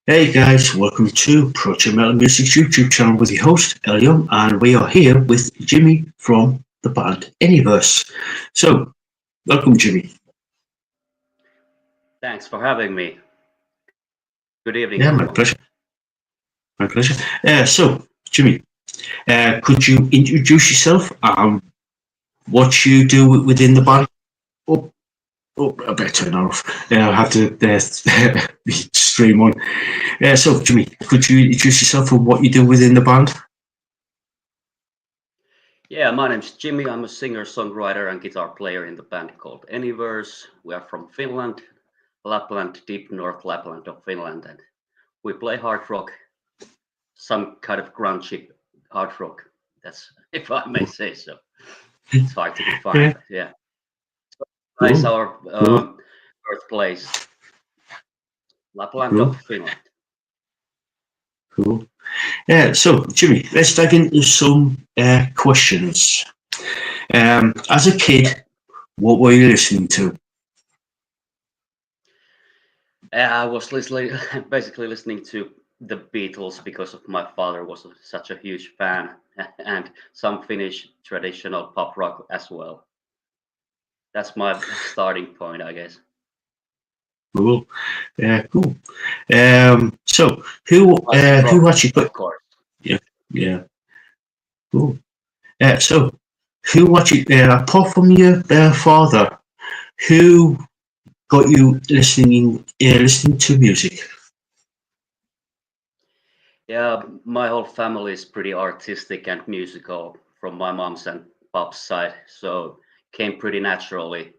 Hey guys, welcome to Project Metal Music's YouTube channel with your host, Ell, and we are here with Jimmy from the band Anyverse. So, welcome Jimmy. Thanks for having me. Good evening, Yeah, my everyone. pleasure. My pleasure. Jimmy, could you introduce yourself and what you do within the band? Oh, I better turn that off. I have to stream on. Jimmy, could you introduce yourself and what you do within the band? Yeah, my name's Jimmy. I'm a singer, songwriter, and guitar player in the band called Anyverse. We are from Finland, Lapland, deep North Lapland of Finland, and we play hard rock, some kind of grungy hard rock. That's if I may say so. It's hard to define, Yeah, but yeah, it's cool, our cool, birthplace, Lapland cool, of Finland. cool. Jimmy, let's dive into some questions. As a kid, what were you listening to? I was listening, basically listening to the Beatles because of my father was such a huge fan, and some Finnish traditional pop rock as well. That's my starting point, I guess. Cool, cool. So, who Classic who rock, actually got? of course. Yeah, yeah, cool. So, who actually, apart from your father, who got you listening to music? Yeah, my whole family is pretty artistic and musical from my mom's and pop's side, so came pretty naturally.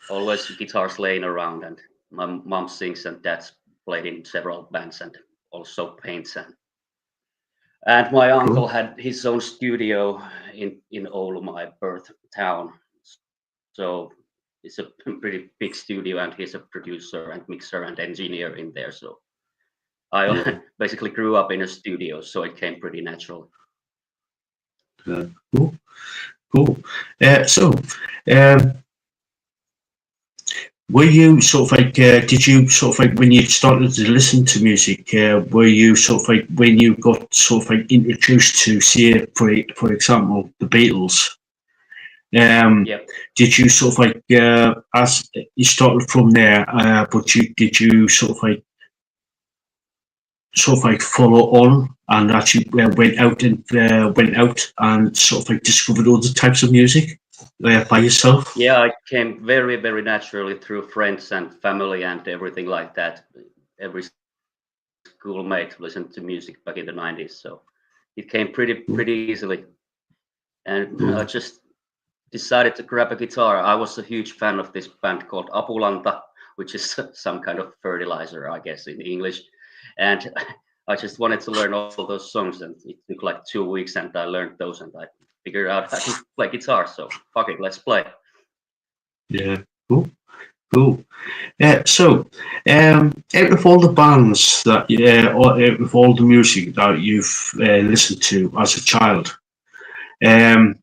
Always guitars laying around, and my mom sings and dad's played in several bands and also paints and my Cool, uncle had his own studio in Oulu, my birth town. So it's a pretty big studio, and he's a producer and mixer and engineer in there. So yeah, I basically grew up in a studio, so it came pretty naturally. uh, cool, cool. So, um, were you sort of like, did you sort of like when you started to listen to music, were you sort of like when you got sort of like introduced to, say, for example, the Beatles, um, Yep. did you sort of like, as you started from there, but did you sort of like follow on and actually went out and sort of like discovered other types of music by yourself? Yeah, I came very naturally through friends and family and everything like that. Every schoolmate listened to music back in the 90s, so it came Cool, pretty easily. And I cool, just decided to grab a guitar. I was a huge fan of this band called Apulanta, which is some kind of fertilizer, I guess, in English. And I just wanted to learn all those songs, and it took like 2 weeks, and I learned those, and I figured out how to play guitar. So fuck it, let's play. yeah, cool, cool. Out of all the bands that, or out of all the music that you've listened to as a child, um,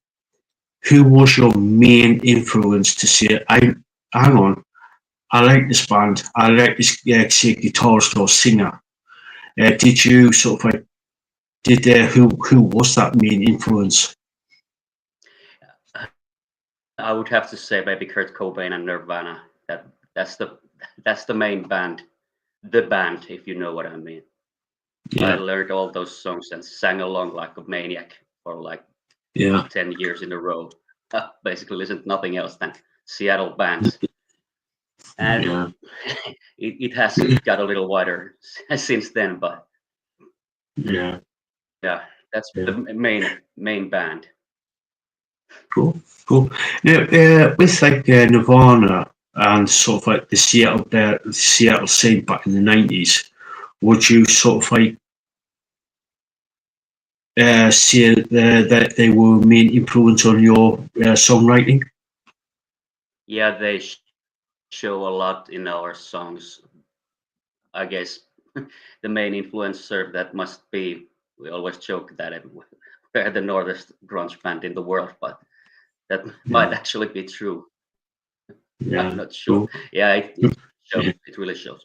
who was your main influence to say, hang on, I like this band, I like this, say, guitarist or singer. Did you sort of like, who was that main influence? I would have to say maybe Kurt Cobain and Nirvana. That's the that's the main band, the band, if you know what I mean. I Yeah, learned all those songs and sang along like a maniac for like yeah, 10 years in a row. Basically listened to nothing else than Seattle bands. And yeah, it has got a little wider since then, but yeah, yeah, that's the yeah. main band. Cool, cool. Now, with like Nirvana and sort of like the Seattle scene back in the 90s, would you sort of like say that they were main influence on your songwriting? Yeah, they show a lot in our songs. I guess the main influencer that must be, we always joke that we're the northern grunge band in the world, but that might Yeah, actually be true. I'm yeah, not sure. cool. Yeah, it shows. Yeah, It really shows.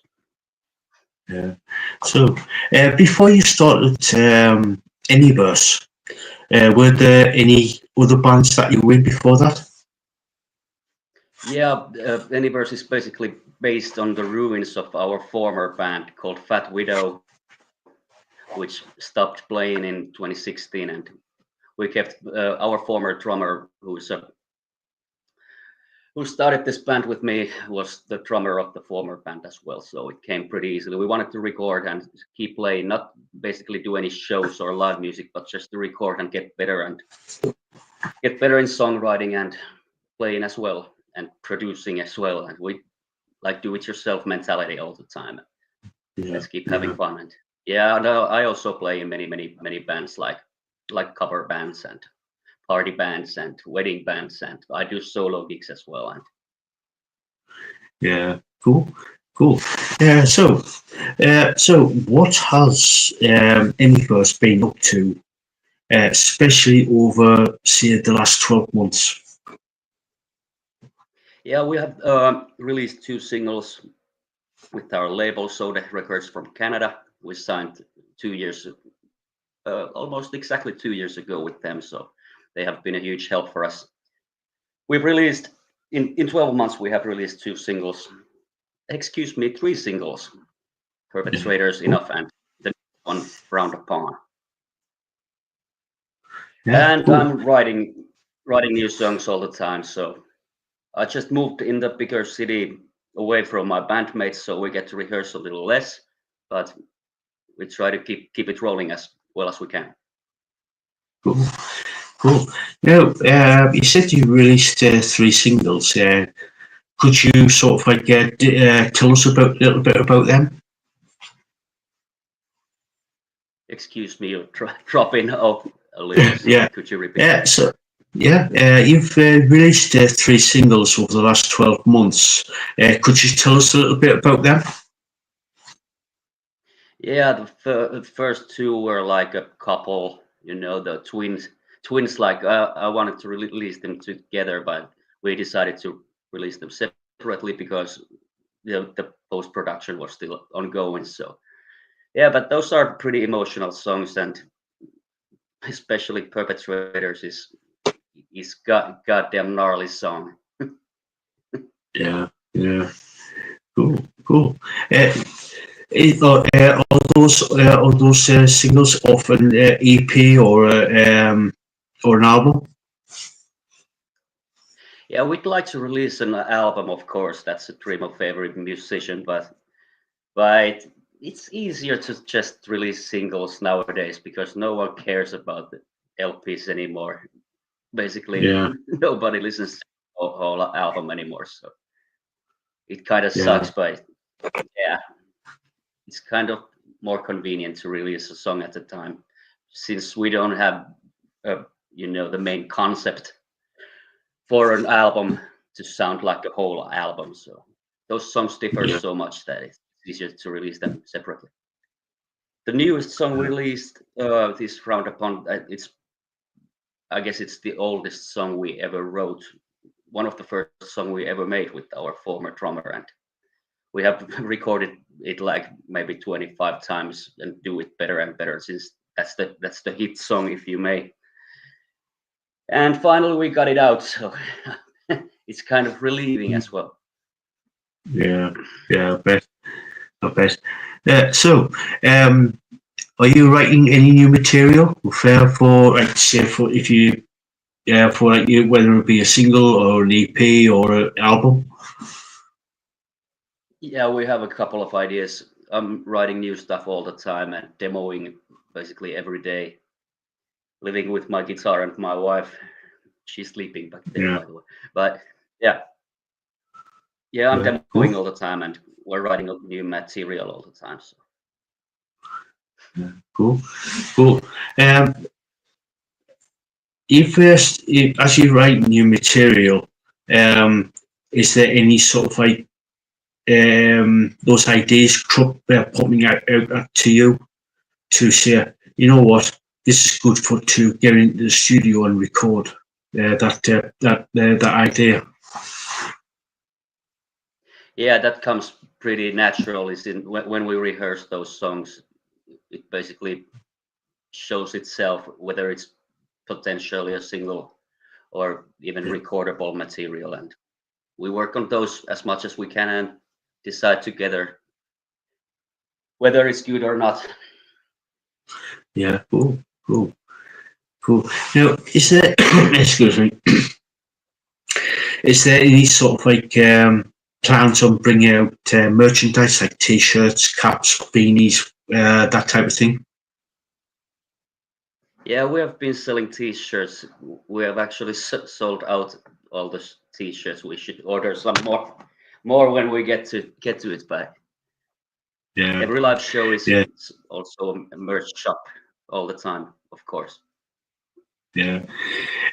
Yeah. So, before you started Anyverse, were there any other bands that you were in before that? Yeah, Anyverse is basically based on the ruins of our former band called Fat Widow, which stopped playing in 2016, and we kept our former drummer, who started this band with me, was the drummer of the former band as well. So it came pretty easily. We wanted to record and keep playing, not basically do any shows or live music, but just to record and get better in songwriting and playing as well and producing as well. And we like do it yourself mentality all the time. Yeah, Let's keep having yeah, fun. And yeah, no, I also play in many bands like cover bands and party bands and wedding bands, and I do solo gigs as well. And yeah. Cool, cool. So what has Anyverse been up to, especially over, say, the last 12 months? yeah, we have released 2 singles with our label Soda Records from Canada. We signed 2 years, almost exactly 2 years ago with them, so they have been a huge help for us. We've released in 12 months. We have released 2 singles. Excuse me, 3 singles. Yeah, Perpetrators, cool. Enough, and the one Frowned Upon. Yeah, And cool. I'm writing new songs all the time. So I just moved in the bigger city away from my bandmates, so we get to rehearse a little less, but we try to keep it rolling as well as we can. Cool. Cool. Now, you said you released 3 singles. Could you sort of like tell us about a little bit about them? Excuse me, you're dropping off a little. Yeah. Sorry, could you repeat? So yeah, you've released 3 singles over the last 12 months. Could you tell us a little bit about them? Yeah, the first 2 were like a couple, the twins. Like I wanted to release them together, but we decided to release them separately because the post production was still ongoing. So yeah, but those are pretty emotional songs, and especially Perpetrators is goddamn gnarly song. Yeah, yeah, cool, cool. Are those singles off an EP or an album? Yeah, we'd like to release an album, of course. That's a dream of every musician, but it's easier to just release singles nowadays because no one cares about the LPs anymore. Basically, Yeah, nobody listens to the whole album anymore. So it kind of yeah, sucks, but yeah, it's kind of more convenient to release a song at a time since we don't have, the main concept for an album to sound like a whole album. So those songs differ yeah, so much that it's easier to release them separately. The newest song we released this round upon I guess it's the oldest song we ever wrote. One of the first song we ever made with our former drummer, and we have recorded it like maybe 25 times and do it better and better since that's the hit song, if you may. And finally we got it out, so it's kind of relieving as well. yeah, yeah. I bet. So, are you writing any new material for, like, say, for if you, for like you, whether it be a single or an EP or an album? Yeah, we have a couple of ideas. I'm writing new stuff all the time and demoing basically every day, living with my guitar and my wife. She's sleeping back there, Yeah, by the way. But yeah, yeah, I'm yeah, cool, demoing all the time, and we're writing new material all the time. So yeah, cool, cool. Um, if as you write new material, um, is there any sort of like those ideas popping out to you to say, you know what, this is good for to get into the studio and record that idea. yeah, that comes pretty natural is in when we rehearse those songs, it basically shows itself whether it's potentially a single or even recordable material, and we work on those as much as we can and decide together whether it's good or not. Yeah, cool, cool, cool. Now, is there, excuse me, is there any sort of like plans on bringing out merchandise like t-shirts, caps, beanies, that type of thing? Yeah, we have been selling t-shirts. We have actually sold out all the t-shirts. We should order some more when we get to it. But Yeah, every live show is yeah, also a merch shop all the time, of course. yeah.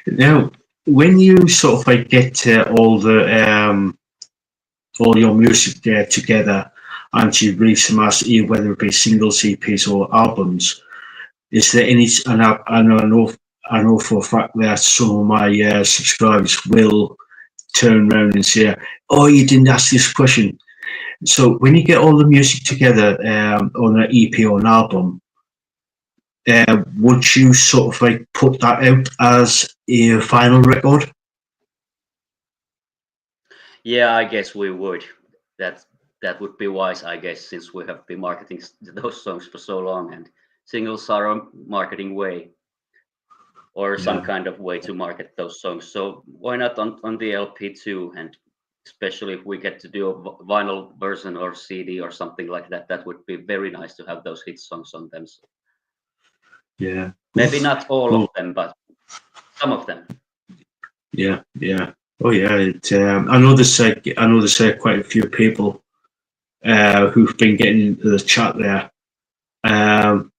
Now, when you sort of like get all your music together and you release them as whether it be singles, EPs, or albums, is there any? And I know for a fact that some of my subscribers will turn around and say, "Oh, you didn't ask this question." So when you get all the music together on an EP or an album, would you sort of like put that out as a final record? Yeah, I guess we would. That that would be wise, I guess, since we have been marketing those songs for so long, and singles are a marketing way or some Yeah, kind of way to market those songs. So why not on the LP too? And especially if we get to do a vinyl version or CD or something like that, that would be very nice to have those hit songs on them. So yeah, maybe not all of cool. them, but some of them. Yeah, yeah. Oh yeah. I know there's quite a few people who've been getting into the chat there. Um,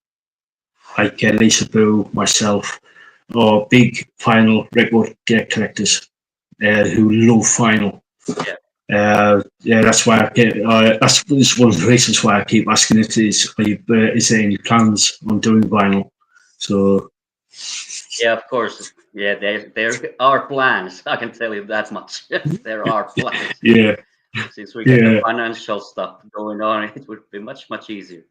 like Lisaboo, myself, or big vinyl record collectors who love vinyl. Yeah. Yeah, that's why I get. That's one of the reasons why I keep asking it. Is there any plans on doing vinyl? So Yeah, of course. Yeah, there are plans. I can tell you that much. There are plans. yeah, Since we get the yeah. financial stuff going on, it would be much easier.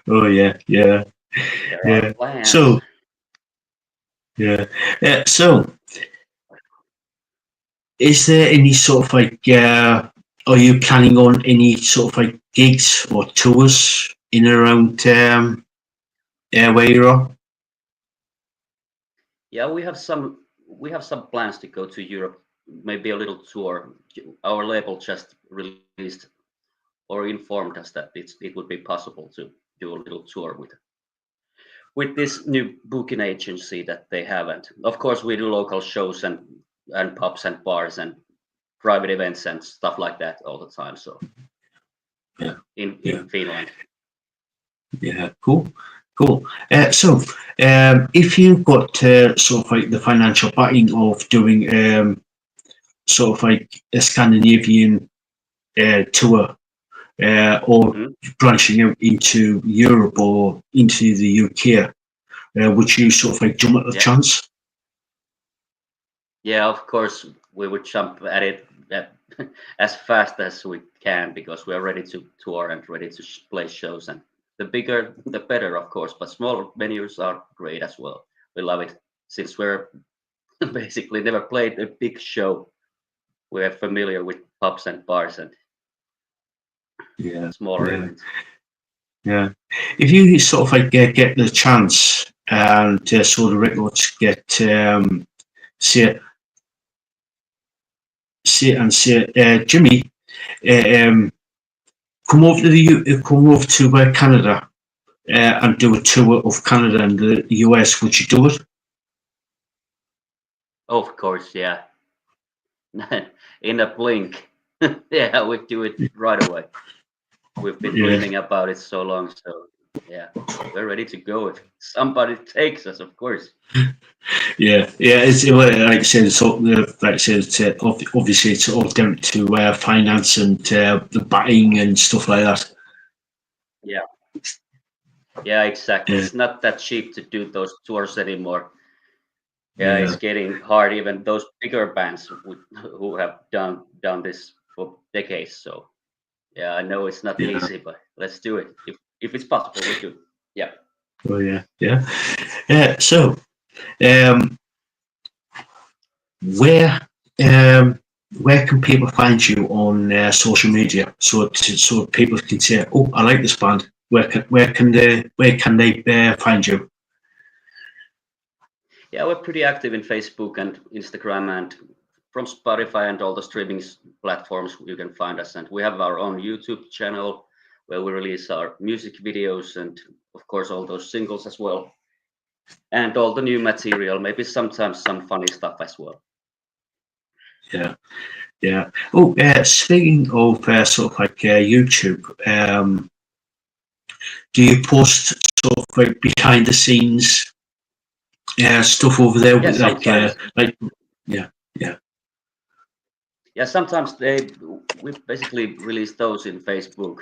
Oh yeah, yeah, There are yeah. plans. So yeah, yeah. So is there any sort of like? Are you planning on any sort of like gigs or tours in and around where you are? Yeah, we have some plans to go to Europe, maybe a little tour. Our label just released or informed us that it would be possible to do a little tour with this new booking agency that they have. And of course, we do local shows and pubs and bars and private events and stuff like that all the time. So Yeah, yeah. in Finland. Yeah, cool, cool. If you've got sort of like the financial backing of doing sort of like a Scandinavian tour or Mhm. branching out into Europe or into the UK, would you sort of like jump at the Yeah, chance? yeah. Of course, we would jump at it as fast as we can because we are ready to tour and ready to play shows. And the bigger, the better, of course. But smaller venues are great as well. We love it since we're basically never played a big show. We're familiar with pubs and bars and Yeah, smaller yeah, events. yeah. If you sort of like get the chance and sort of records get say say Jimmy. Um, come over to Canada and do a tour of Canada and the US. Would you do it? Of course, yeah. In a blink. Yeah, we do it right away. We've been Yeah, dreaming about it so long, so yeah, we're ready to go if somebody takes us, of course. yeah, yeah. Like I said, like I said, obviously it's all down to finance and the buying and stuff like that. Yeah, yeah, exactly. Yeah, It's not that cheap to do those tours anymore. Yeah, it's yeah, getting hard. Even those bigger bands who have done this for decades. So Yeah, I know it's not Yeah. easy, but let's do it. If it's possible, we do. Yeah. Oh yeah. Yeah. So, um, where um, where can people find you on social media? So people can say, "Oh, I like this band." Where can they find you? Yeah, we're pretty active in Facebook and Instagram, and from Spotify and all the streaming platforms you can find us. And we have our own YouTube channel where we release our music videos and, of course, all those singles as well, and all the new material. Maybe sometimes some funny stuff as well. Yeah. Yeah. Oh, speaking of sort of like YouTube, do you post sort of like behind the scenes stuff over there? Yeah, sometimes. Like, yeah, yeah, Yeah, sometimes we basically release those in Facebook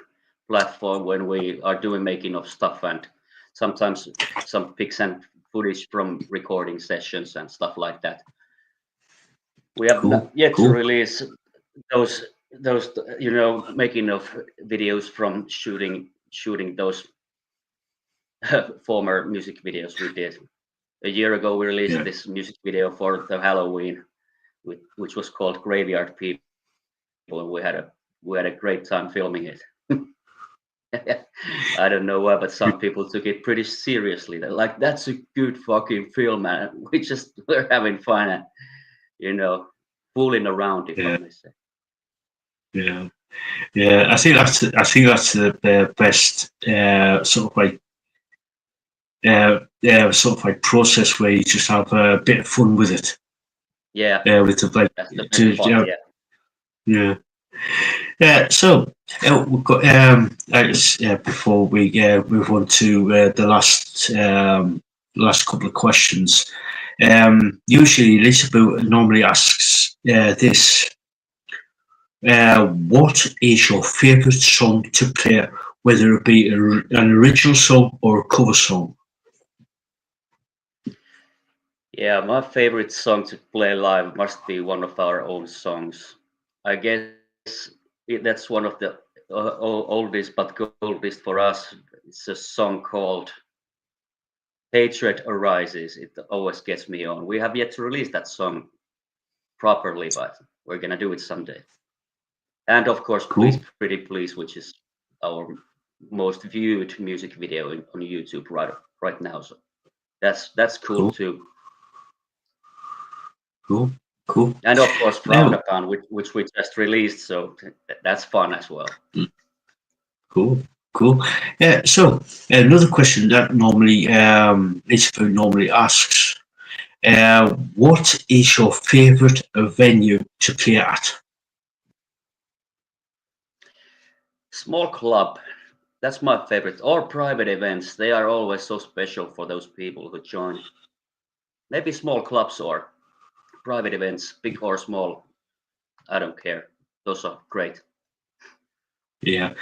platform when we are doing making of stuff, and sometimes some pics and footage from recording sessions and stuff like that. We have cool, not yet to cool. release those making of videos from shooting those former music videos we did. A year ago, we released Yeah, this music video for the Halloween, which was called Graveyard People, and we had a great time filming it. I don't know why, but some people took it pretty seriously. They're like, "That's a good fucking film, man." We just were having fun and fooling around, if I yeah, may say. yeah, yeah. I think that's the best sort of like process where you just have a bit of fun with it. Yeah, With the like that's the to best part. Yeah. yeah. Yeah, so we've got before we move on to the last couple of questions. Usually, Lisaboo normally asks this: What is your favourite song to play, whether it be an original song or a cover song? Yeah, my favorite song to play live must be one of our own songs. I guess that's one of the oldest but goldest for us. It's a song called Hatred Arises. It always gets me on. We have yet to release that song properly, but we're gonna do it someday. And of course, Please Cool, Pretty Please, which is our most viewed music video on YouTube right now. So that's cool cool, too. cool, cool. And of course, Frowned Now, Upon, which we just released, so that's fun as well. cool, cool. Yeah. So another question that normally Lisaboo normally asks. What is your favourite venue to play at? Small club, that's my favorite. Or private events, they are always so special for those people who join. Maybe small clubs or private events, big or small, I don't care. Those are great. Yeah,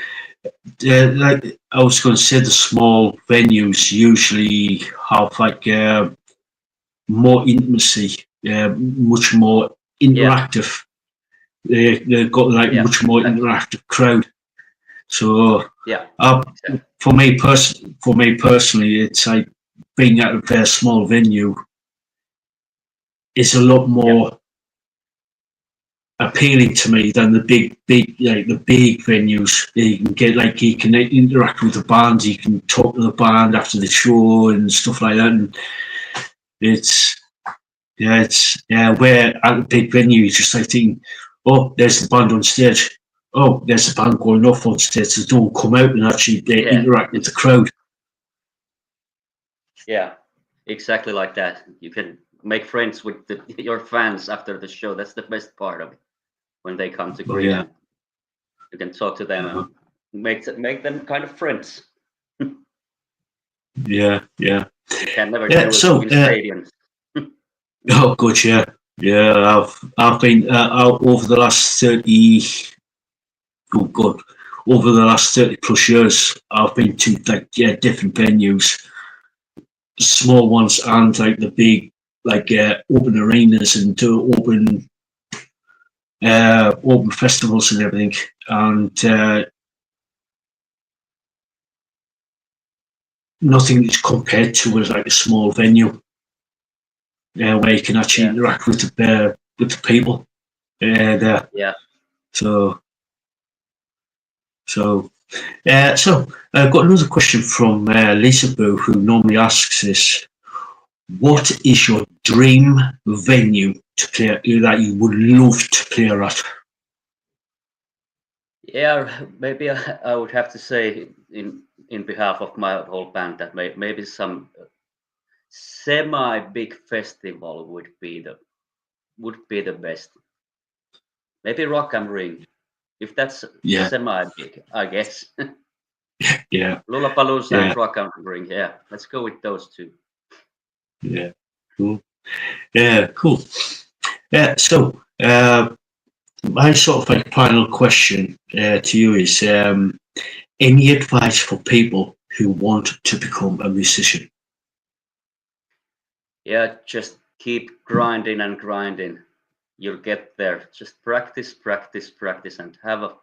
like I was going to say, the small venues usually have like more intimacy, much more Yeah, interactive. They've got like yeah, much more exactly. interactive crowd. So, Yeah, uh, exactly. for me personally, it's like being at a very small venue is a lot Yeah, more appealing to me than the big venues. You can interact with the band, you can talk to the band after the show and stuff like that. And it's where at a big venue you just like thinking, oh, there's the band on stage. Oh, there's the band going off on stage. So don't come out and actually yeah, interact with the crowd. yeah, exactly like that. You can make friends with your fans after the show. That's the best part of it. When they come to Oh Green, yeah, and you can talk to them uh-huh. and make them kind of friends. Yeah, yeah, You can never yeah. do it So in stadiums. oh, good, yeah, yeah. I've been out over the last 30. Oh God, over the last 30 plus years, I've been to like different venues, small ones and like the big like open arenas and open festivals and everything. And nothing is compared to as like a small venue where you can actually interact with the people there. Yeah. So I've got another question from Lisaboo, who normally asks this: what is your dream venue to play that you would love to play at? Yeah, maybe I would have to say in behalf of my whole band that maybe some semi big festival would be the best. Maybe Rock am Ring, if that's semi big, I guess. Yeah. Lollapalooza and Rock am Ring. Yeah, let's go with those two. Yeah. Cool. Yeah. Cool. Yeah. So my sort of like final question to you is: any advice for people who want to become a musician? Yeah, just keep grinding and grinding. You'll get there. Just practice, practice, practice, and have a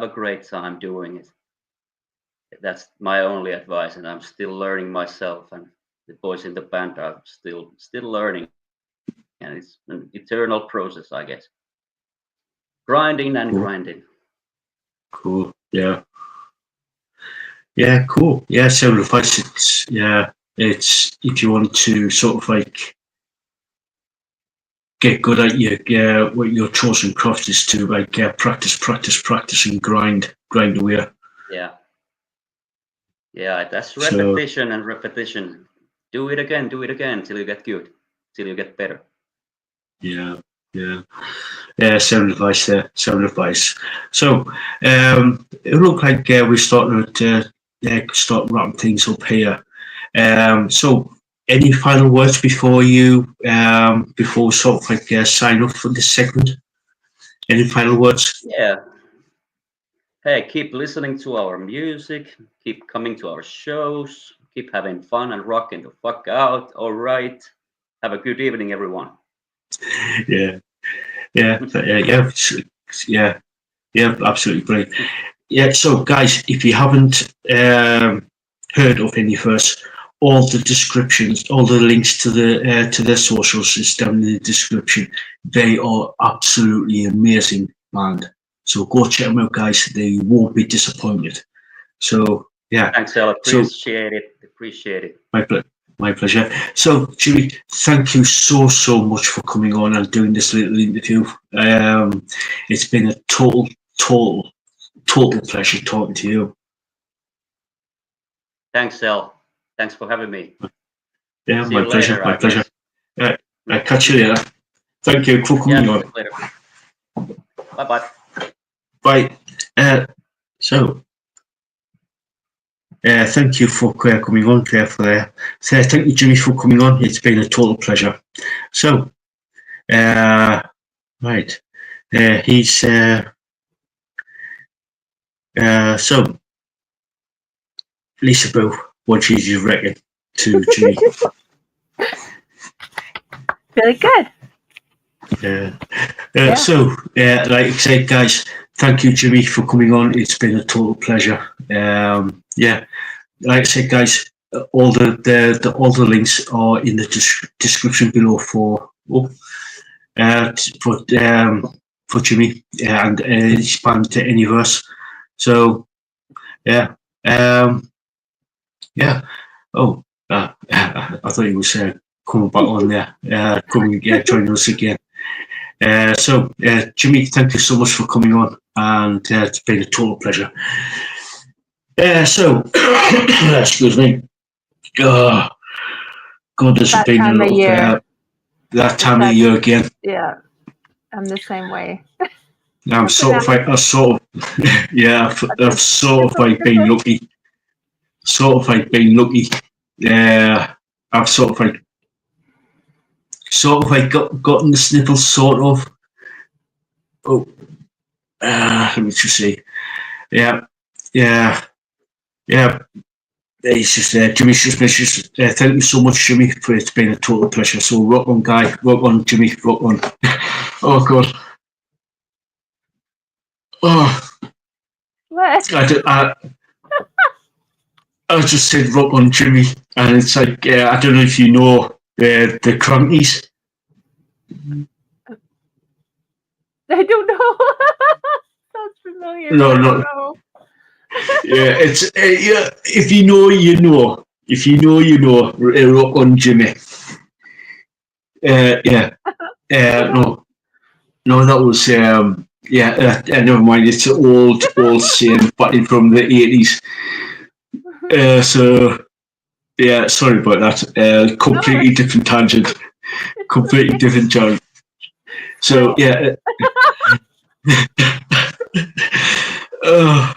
great time doing it. That's my only advice, and I'm still learning myself, and the boys in the band are still learning, and it's an eternal process, I guess. Grinding and grinding. Cool. Yeah. Yeah. Cool. Yeah. So advice. It's if you want to sort of like get good at what your chosen craft is to like practice, practice, practice, and grind away. Yeah. Yeah, that's repetition and repetition. Do it again till you get good, till you get better. Yeah. Sound advice there. Sound advice. So it looked like we're starting to start wrapping things up here. So any final words before you before sort of like sign up for this segment? Any final words? Yeah. Hey, keep listening to our music, keep coming to our shows, keep having fun and rocking the fuck out. All right. Have a good evening, everyone. Yeah, absolutely brilliant. Yeah, so guys, if you haven't heard of Anyverse, all the descriptions, all the links to their socials is down in the description. They are absolutely amazing band. So go check them out, guys. They won't be disappointed. So yeah. Thanks, Ell. Appreciate it. Appreciate it. My pleasure. So, Jimmy, thank you so much for coming on and doing this little interview. It's been a total pleasure talking to you. Thanks, Ell. Thanks for having me. Yeah, my pleasure. My pleasure. I'll catch you later. Thank you for coming on. Later. Bye. Bye. Thank you for coming on there. Thank you, Jimmy, for coming on. It's been a total pleasure. So, right. He's so Lisaboo, what do you reckon to Jimmy? Really good. So, like I said, guys, thank you, Jimmy, for coming on. It's been a total pleasure. Like I said, guys, all the links are in the description below for Jimmy and his band to Anyverse. So Oh, I thought he was coming back on there, joining us again. Jimmy, thank you so much for coming on, and it's been a total pleasure. Excuse me. God, this has been a lot. That time of year again. Yeah, I'm the same way. I've sort of like been lucky. I've gotten the sniffles, sort of. Oh, let me just see. Yeah. It's just Jimmy's just thank you so much, Jimmy, for it's been a total pleasure. So rock on, guy, rock on, Jimmy, rock on. Oh God. Oh. What? I just said Rock on Jimmy, and it's like I don't know if you know the Crankies. I don't know. Sounds familiar, No, but I no. don't know. Yeah, it's yeah. If you know, you know. If you know, you know. Rock on Jimmy. Yeah. No, no, that was yeah. Never mind. It's an old saying, but from the 80s. So yeah, sorry about that. Completely different tangent. Completely different tangent. So Well, yeah. uh,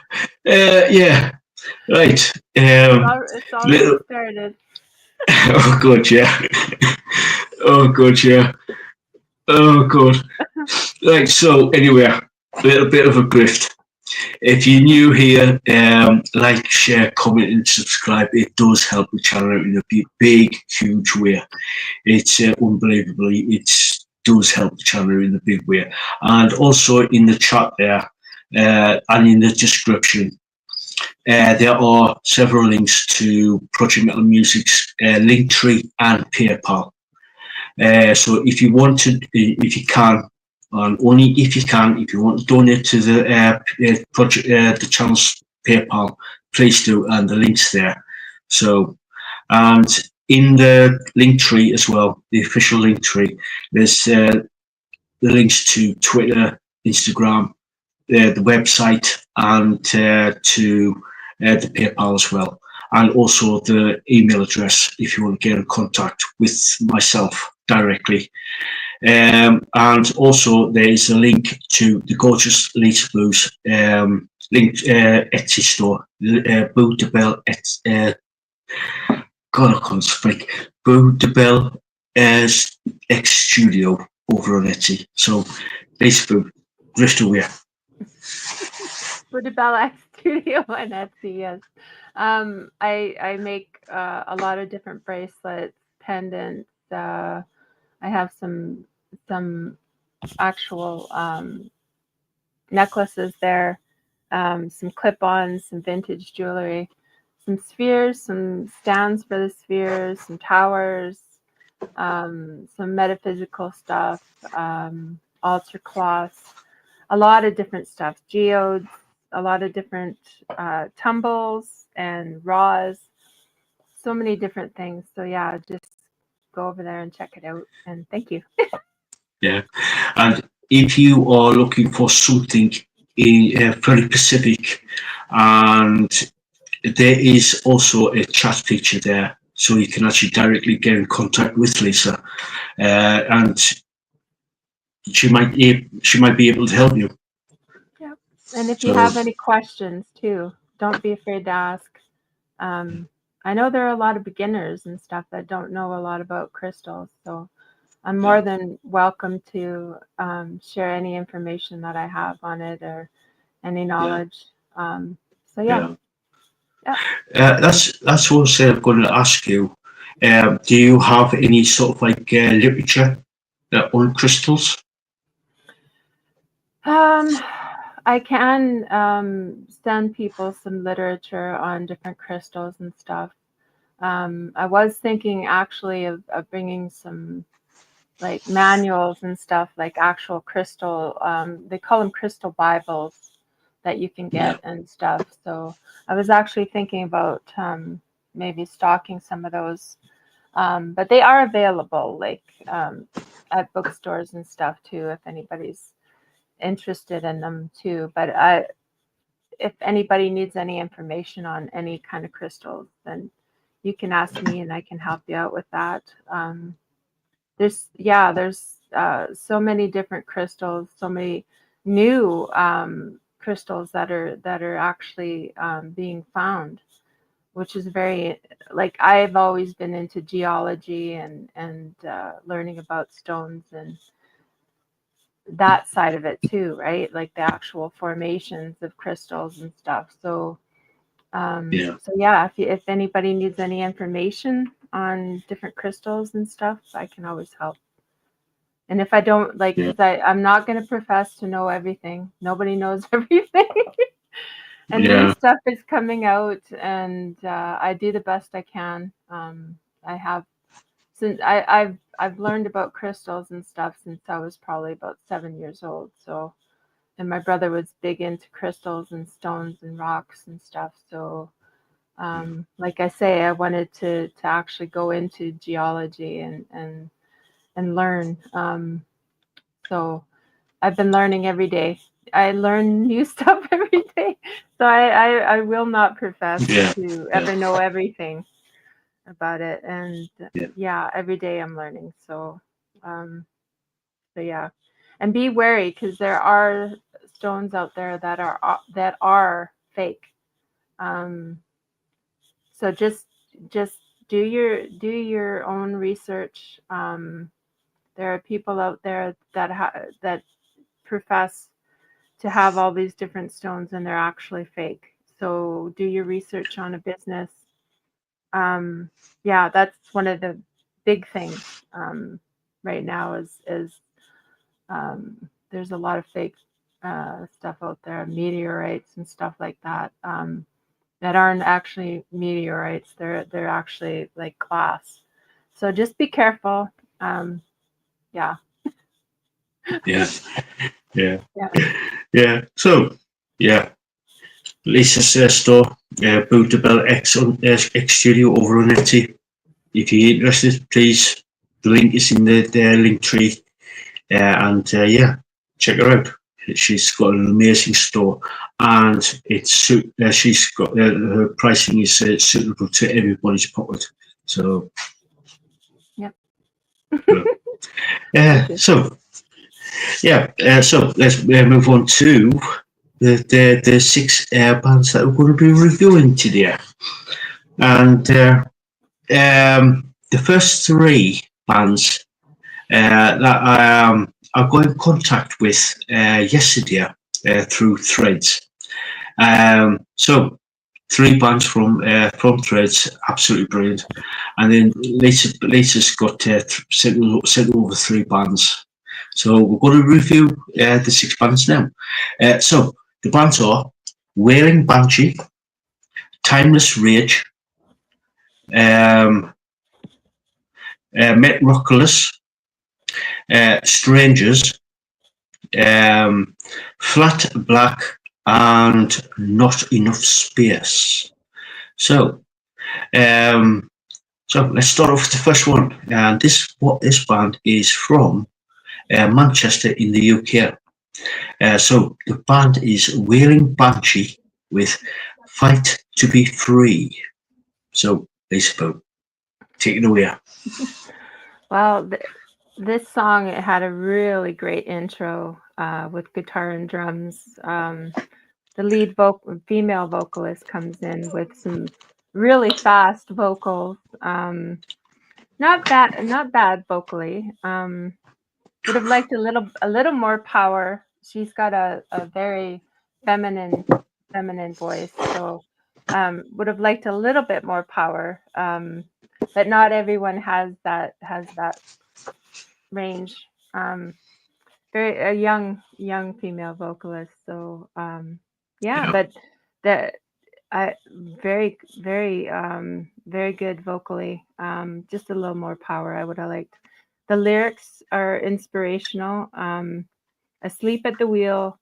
yeah. Right. it's already Little. started. Oh god, yeah. Oh god, yeah. Oh god. Right. So anyway, a little bit of a grift. If you're new here, like, share, comment, and subscribe. It does help the channel out in a big, huge way. It's unbelievably, it does help the channel in a big way. And also in the chat there and in the description, there are several links to Project Metal Music's Linktree and PayPal. So if you want to, if you can, and only if you can, if you want to donate to the project, the channel's PayPal, please do, and the link's there. So, and in the link tree as well, the official link tree, there's the links to Twitter, Instagram, the website, and to the PayPal as well, and also the email address if you want to get in contact with myself directly. And also there is a link to the gorgeous Lisaboo's link Etsy store, Boo de Bell God, I can't speak. Boo de Bell X Studio over on Etsy. So Lisaboo, drift away. Budabella Studio on Etsy, yes. I make a lot of different bracelets, pendants. I have some actual necklaces there, some clip-ons, some vintage jewelry, some spheres, some stands for the spheres, some towers, some metaphysical stuff, altar cloths, a lot of different stuff, geodes, a lot of different tumbles and raws, so many different things. So yeah, just go over there and check it out. And thank you. Yeah. And if you are looking for something very specific, and there is also a chat feature there, so you can actually directly get in contact with Lisa, and she might be able to help you. Yep. And if you So have any questions too, don't be afraid to ask. I know there are a lot of beginners and stuff that don't know a lot about crystals, so I'm more than welcome to share any information that I have on it or any knowledge. So yeah. that's what I was going to ask you. Do you have any sort of like literature on crystals? I can send people some literature on different crystals and stuff. I was thinking actually of bringing some like manuals and stuff, like actual crystal, they call them crystal Bibles that you can get and stuff. So I was actually thinking about maybe stocking some of those. But they are available like at bookstores and stuff too, if anybody's interested in them too. But if anybody needs any information on any kind of crystals, then you can ask me and I can help you out with that. There's so many different crystals, so many new crystals that are actually being found, which is very, like, I've always been into geology and learning about stones and that side of it too, right? Like the actual formations of crystals and stuff. So so yeah, if anybody needs any information on different crystals and stuff, I can always help. And if I don't, like, because I'm not going to profess to know everything. Nobody knows everything. And new stuff is coming out, and I do the best I can. I have since I've learned about crystals and stuff since I was probably about 7 years old. So, and my brother was big into crystals and stones and rocks and stuff. So, like I say, I wanted to actually go into geology and learn. So I've been learning every day. I learn new stuff every day. So I will not profess to ever know everything about it. And yeah, every day I'm learning. So, so yeah, and be wary because there are stones out there that are fake. So just do your own research. There are people out there that profess to have all these different stones and they're actually fake. So do your research on a business. Yeah, that's one of the big things right now is there's a lot of fake stuff out there, meteorites and stuff like that that aren't actually meteorites. They're actually like glass. So just be careful. Yeah. So, Lisa's store, Bootable X Studio over on Etsy. If you're interested, please, the link is in the link tree. And check her out. She's got an amazing store, and she's got her pricing is suitable to everybody's pocket. So, yep. So let's move on to the 6 bands that we're going to be reviewing today, and the first 3 bands that I got in contact with yesterday through Threads. So 3 bands from Threads, absolutely brilliant. And then Lisa's got sent over 3 bands. So we're going to review the 6 bands now. So the bands are Wailing Banshee, Timeless Rage, Metrockolis, Strangers, Flat Black, and Not Enough Space. So let's start off with the first one. And this band is from Manchester in the UK. So the band is Wailing Banshee with Fight to Be Free. So Lisaboo, take it away. Well, this song, it had a really great intro with guitar and drums. The lead female vocalist comes in with some really fast vocals. Not bad vocally. Would have liked a little more power. She's got a very feminine voice, so would have liked a little bit more power. But not everyone has that range. Very a young female vocalist. So but very good vocally. Just a little more power. I would have liked. The lyrics are inspirational. Asleep at the wheel,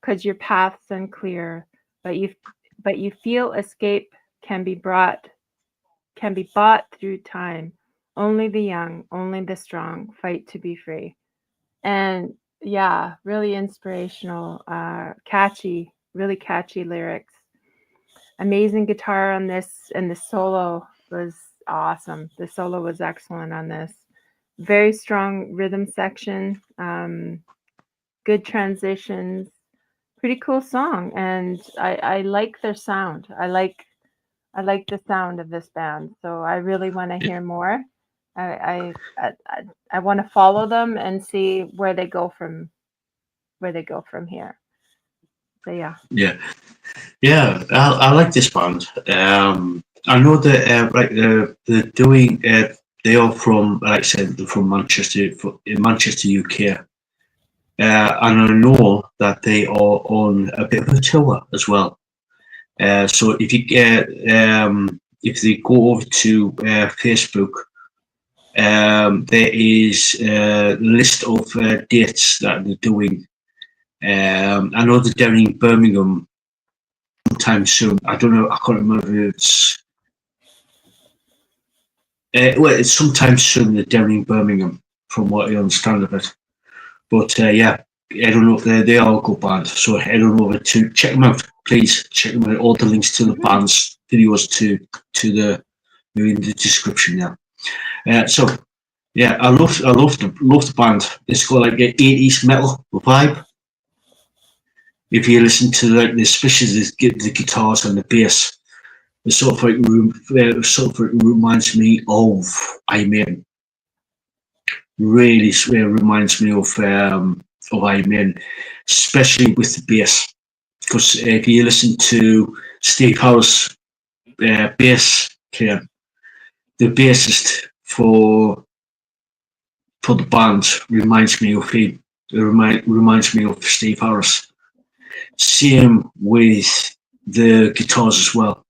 'cause your path's unclear, but you feel escape can be bought through time. Only the young, only the strong fight to be free. And yeah, really inspirational, catchy, really catchy lyrics. Amazing guitar on this, and the solo was awesome. The solo was excellent on this. Very strong rhythm section, good transitions, pretty cool song, and I like their sound. I like the sound of this band, so I really want to hear more. I want to follow them and see where they go from here. So yeah. I like this band. I know that they're doing. They are from, like I said, they're from Manchester, in Manchester, UK. And I know that they are on a bit of a tour as well. So if you if they go over to Facebook, there is a list of dates that they're doing. I know they're down in Birmingham sometime soon. I don't know. I can't remember if it's. Well, it's sometime soon. They're down in Birmingham, from what I understand of it. But yeah, I don't know if they are a good band. So head on over to check them out. Please check them out. All the links to the band's videos to the in the description there. So yeah, I love the band. It's got like an 80s metal vibe. If you listen to like especially the guitars and the bass, it sort of reminds me of Iron Maiden. Really reminds me of Iron Maiden, especially with the bass. Because if you listen to Steve Harris' bass player, the bassist for the band reminds me of him. It reminds me of Steve Harris. Same with the guitars as well.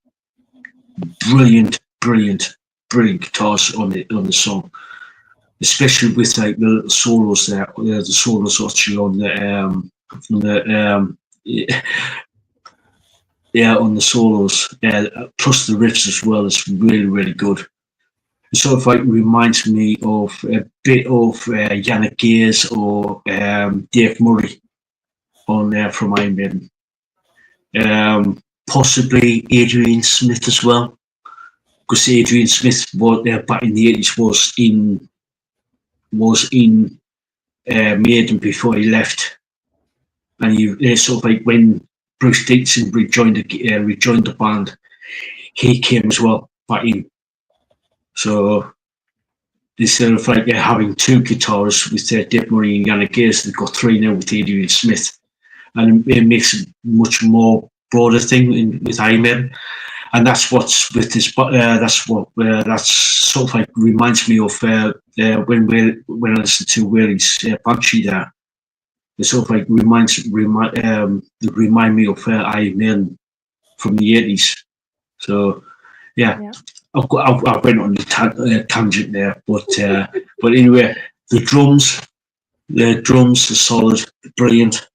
Brilliant guitars on the song, especially with like the little solos there. The solos actually on on the solos. Plus the riffs as well. It's really good. It sort of like reminds me of a bit of Yannick Gayes or Dave Murray on there from Iron Maiden. Possibly Adrian Smith as well, because Adrian Smith was back in the 80s was in Maiden before he left, and he sort of like when Bruce Dickinson rejoined the band, he came as well back in. So instead of like having two guitarists with Dave Murray and Yannick Gayes, they've got three now with Adrian Smith, and it makes a much more broader thing with Iron Maiden. And that's what's with this. That's sort of like reminds me of when I listen to Wailing Banshee. There, it sort of like remind me of Iron Maiden from the 80s. So yeah. I went on the tangent there, but anyway, the drums are solid, brilliant.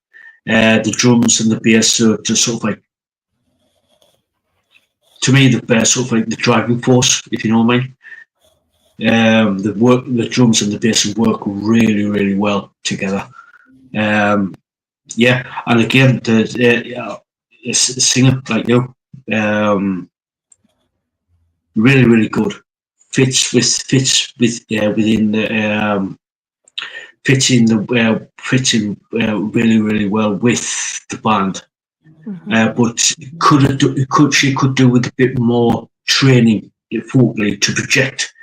The drums and the bass are just sort of like, to me, the best sort of like the driving force, if you know what I mean. The drums and the bass work really well together. And again, the singer like you, really good. Fits in really well with the band. But she could do with a bit more training vocally to project,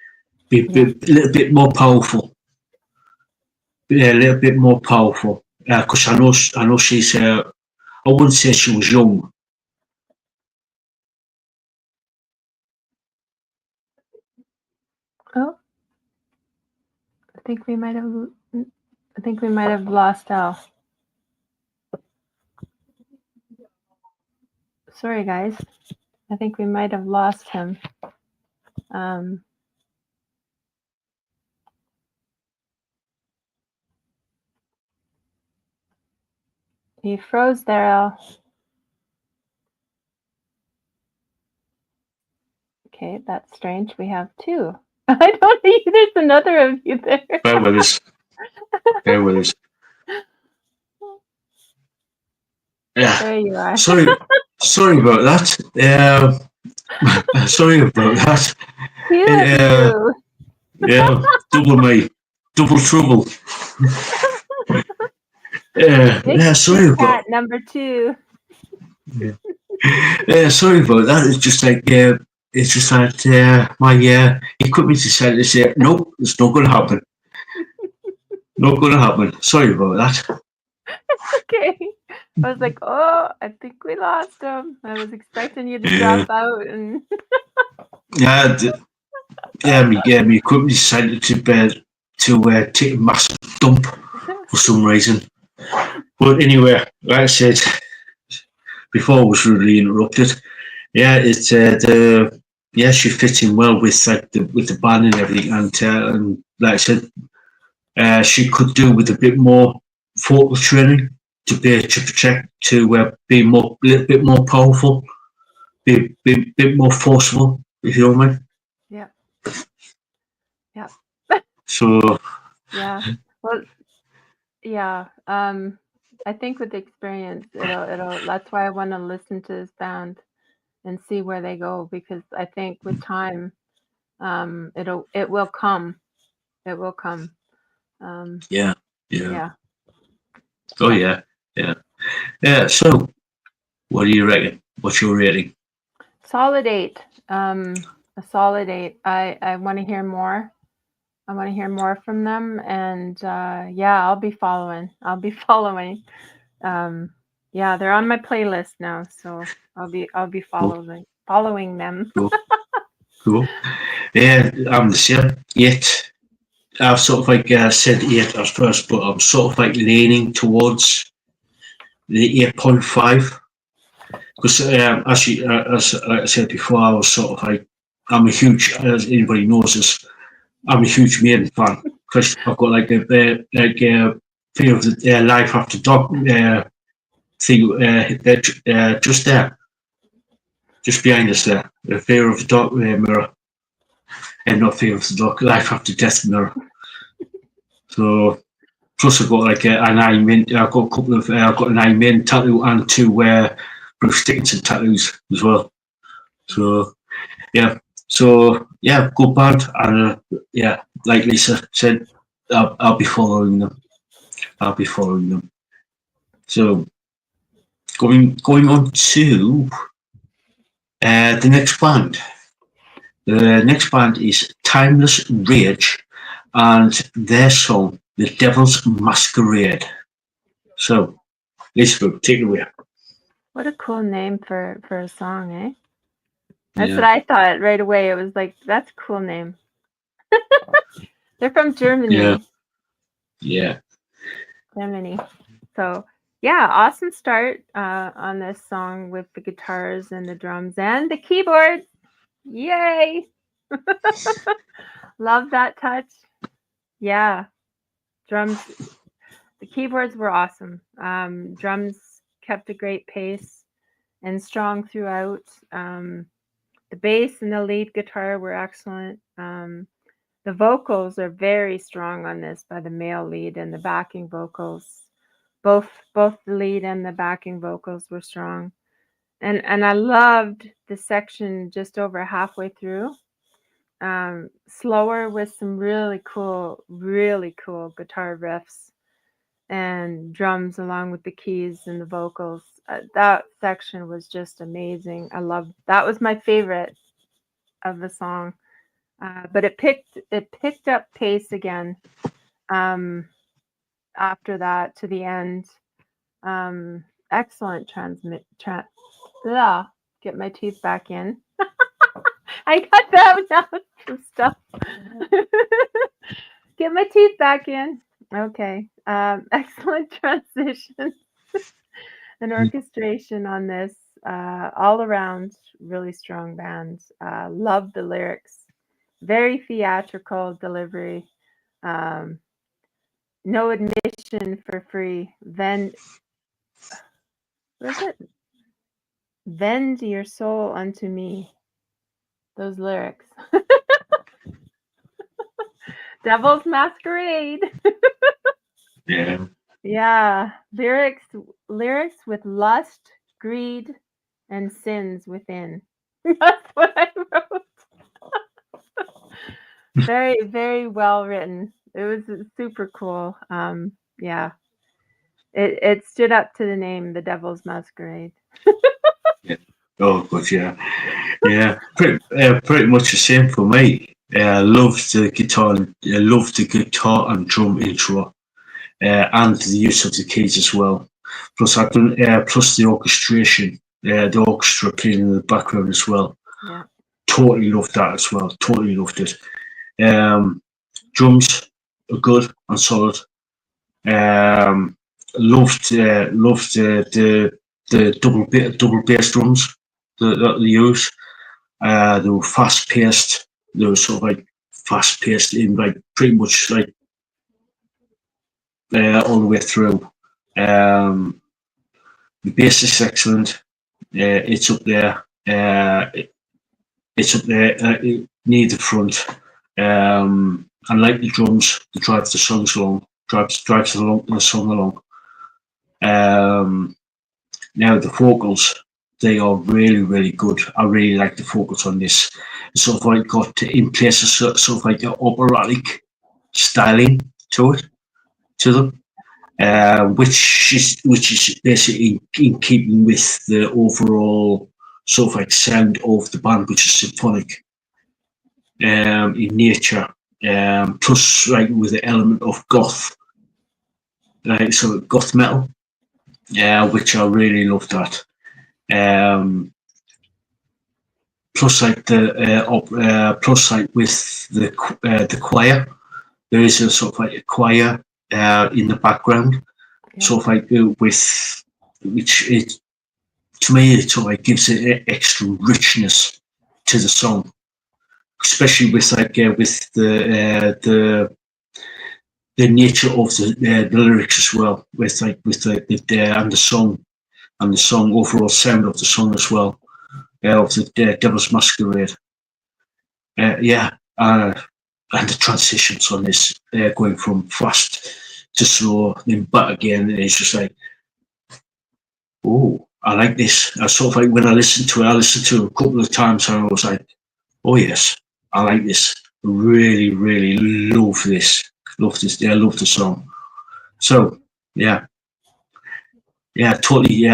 be a little bit more powerful. A little bit more powerful. Because I know she's. I wouldn't say she was young. Oh, I think we might have lost Ell. Sorry, guys. I think we might have lost him. He froze there, Ell. Okay, that's strange. We have two. I don't think there's another of you there. Bear with us. Yeah. There you are. Sorry about that. Sorry about that. Yeah, double trouble. Sorry about number 2. Sorry about that. It's just like my equipment decided to say nope, it's not going to happen. Not going to happen. Sorry about that. Okay. I was like, oh, I think we lost him. I was expecting you to drop out and. My equipment decided to take a massive dump for some reason. But anyway, like I said before, I was rudely interrupted. yeah, it's she fits in well with like the band and everything, and like I said, she could do with a bit more vocal training to project to be more a little bit more powerful, be bit more forceful, if you know what I mean. Yeah. Yeah. So Yeah. Well, yeah. I think with experience, it'll. That's why I want to listen to this band and see where they go, because I think with time, it will come. It will come. yeah, Yeah. oh Yeah. yeah. So what do you reckon? What's your rating? Solid 8. A solid 8. I want to hear more. I want to hear more from them, and yeah, I'll be following. I'll be following. Yeah, they're on my playlist now, so I'll be Cool, following them. cool, cool. Yeah, I'm the same. 8. I've sort of like said 8 at first, but I'm sort of like leaning towards the 8.5 because as like I said before, I was sort of like I'm a huge, as anybody knows this, I'm a huge Maiden fan because I've got like a fear of the life after dog thing just there, just behind us there, the fear of the dog mirror, and not fear of the dog life after death mirror. So plus I've got like an Iron Maiden. I've got a couple of I've got an Iron Maiden tattoo and 2 Bruce Dickinson tattoos as well. So yeah, good band, and like Lisa said, I'll be following them. I'll be following them. So going on to the next band. The next band is Timeless Rage, and their song "The Devil's Masquerade." So, Lisa, take it away. What a cool name for a song, eh? That's what Yeah, I thought right away. It was like, that's a cool name. They're from yeah, Germany. yeah. Germany. So yeah, awesome start on this song with the guitars and the drums and the keyboards. Yay! Love that touch. Yeah, drums. The keyboards were awesome. Drums kept a great pace and strong throughout. The bass and the lead guitar were excellent. The vocals are very strong on this by the male lead, and the backing vocals, both the lead and the backing vocals were strong. And I loved the section just over halfway through. Slower with some really cool guitar riffs and drums along with the keys and the vocals. That section was just amazing. I loved that. Was my favorite of the song. But it picked up pace again after that to the end. Excellent get my teeth back in. I got that out some stuff. Get my teeth back in. Okay. Excellent transition and orchestration on this. All around, really strong band. Love the lyrics. Very theatrical delivery. No admission for free. What is it? Vend your soul unto me. Those lyrics. Devil's Masquerade. Yeah. Yeah. Lyrics with lust, greed, and sins within. That's what I wrote. Very, very well written. It was super cool. Yeah. It stood up to the name, The Devil's Masquerade. Yeah. Oh, good, yeah. Yeah, pretty much the same for me. I loved the guitar. I loved the guitar and drum intro, and the use of the keys as well. Plus, I done plus the orchestration, the orchestra playing in the background as well. Yeah. Totally loved that as well. Totally loved it. Drums are good and solid. Loved the double bass drums. that they use. They were fast paced. They were sort of like fast paced in like pretty much like all the way through. The bass is excellent. It's up there. It's up there near the front. I like the drums. They drive the songs along. Drives the song along. Now the vocals, they are really good. I really like the vocals on this. It's sort of like got in places sort of like an operatic styling to them, which is basically in keeping with the overall sort of like sound of the band, which is symphonic in nature. Plus, like with the element of goth, right? So goth metal, which I really love that. Plus, like plus like with the choir, there is a sort of like a choir in the background, sort of like with which it to me it sort of like gives it extra richness to the song, especially with like with the nature of the lyrics as well, with like with the and the song overall sound of the song as well, of the Devil's Masquerade. And the transitions on this, going from fast to slow, then back again, and it's just like, oh, I like this. I sort of like when I listened to it, I listened to it a couple of times, and I was like, oh yes, I like this. Really love this. Love this. Yeah, I love the song. So yeah, totally.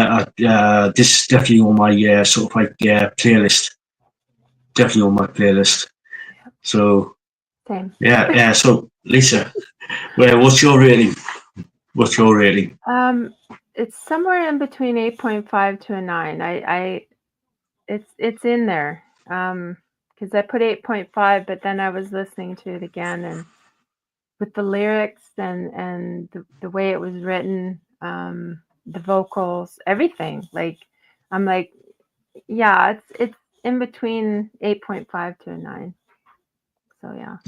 This is definitely on my sort of like playlist. Definitely on my playlist. So Same. yeah. So Lisa, what's your rating? What's your rating? It's somewhere in between 8.5 to a 9. It's in there. Because I put 8.5, but then I was listening to it again, and with the lyrics and the way it was written, the vocals, everything. Like I'm like, yeah, it's in between 8.5 to a 9. So yeah.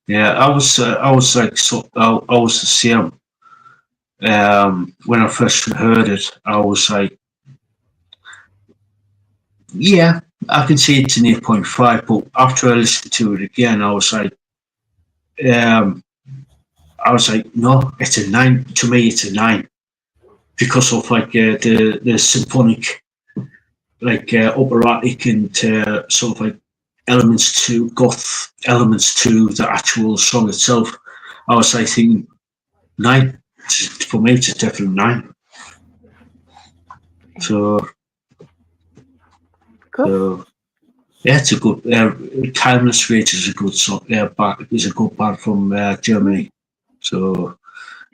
Yeah. I was like I was the same. When I first heard it, I was like, yeah, I can see it's an 8.5, but after I listened to it again, um, I was like, no, it's a 9. To me, it's a 9 because of like the symphonic, like operatic and sort of like elements to goth elements to the actual song itself. I was like thinking 9. For me, it's a definite 9. So, Cool. so yeah, it's a good. Timeless Rage is a good song. Is a good band from Germany. So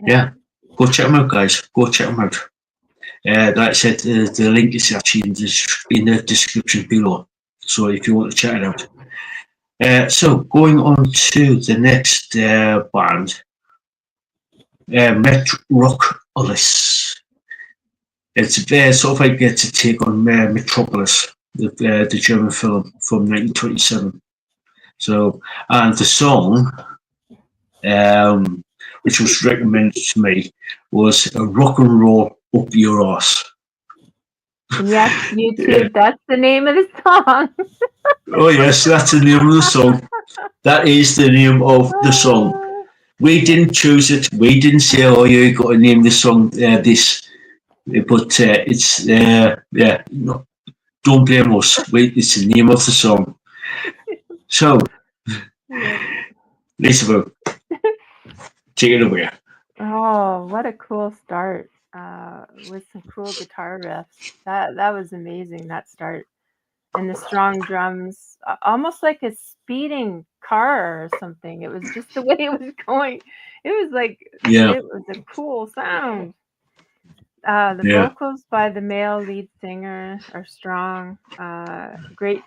yeah, go check them out, guys. Go check them out. Like I said, the link is actually in the description below. So if you want to check it out. So going on to the next band, Metrockolis. It's sort of like it's a take on Metrockolis, the German film from 1927. So, and the song, which was recommended to me, was a rock and roll up your arse. Yes, YouTube. That's the name of the song. Oh yes, that's the name of the song. That is the name of the song. We didn't choose it. We didn't say, "Oh, you got to name the song this," but it's No, don't blame us. It's the name of the song. So, Lisaboo, take it away. Oh, what a cool start, with some cool guitar riffs. That was amazing, that start. And the strong drums, almost like a speeding car or something. It was just the way it was going. It was like, Yeah, it was a cool sound. The yeah, vocals by the male lead singer are strong. Great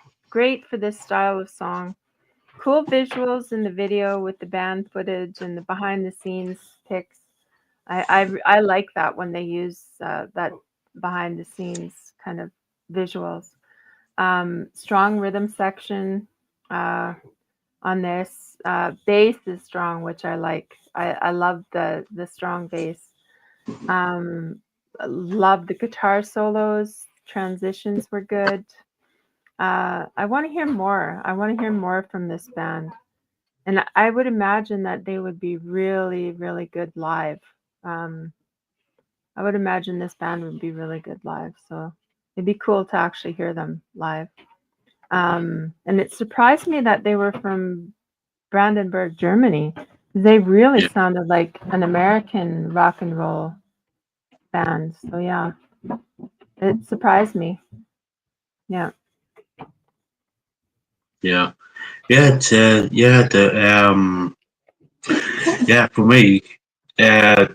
for this style of song. Cool visuals in the video with the band footage and the behind the scenes pics. I like that when they use that behind the scenes kind of visuals. Strong rhythm section on this. Bass is strong, which I like. I love the strong bass. Love the guitar solos. Transitions were good. I want to hear more. I want to hear more from this band. And I would imagine that they would be really, really good live. I would imagine this band would be really good live. So it'd be cool to actually hear them live. And it surprised me that they were from Brandenburg, Germany. They really Yeah. sounded like an American rock and roll band. So yeah, it surprised me. Yeah. Yeah. Yeah. Yeah. For me, I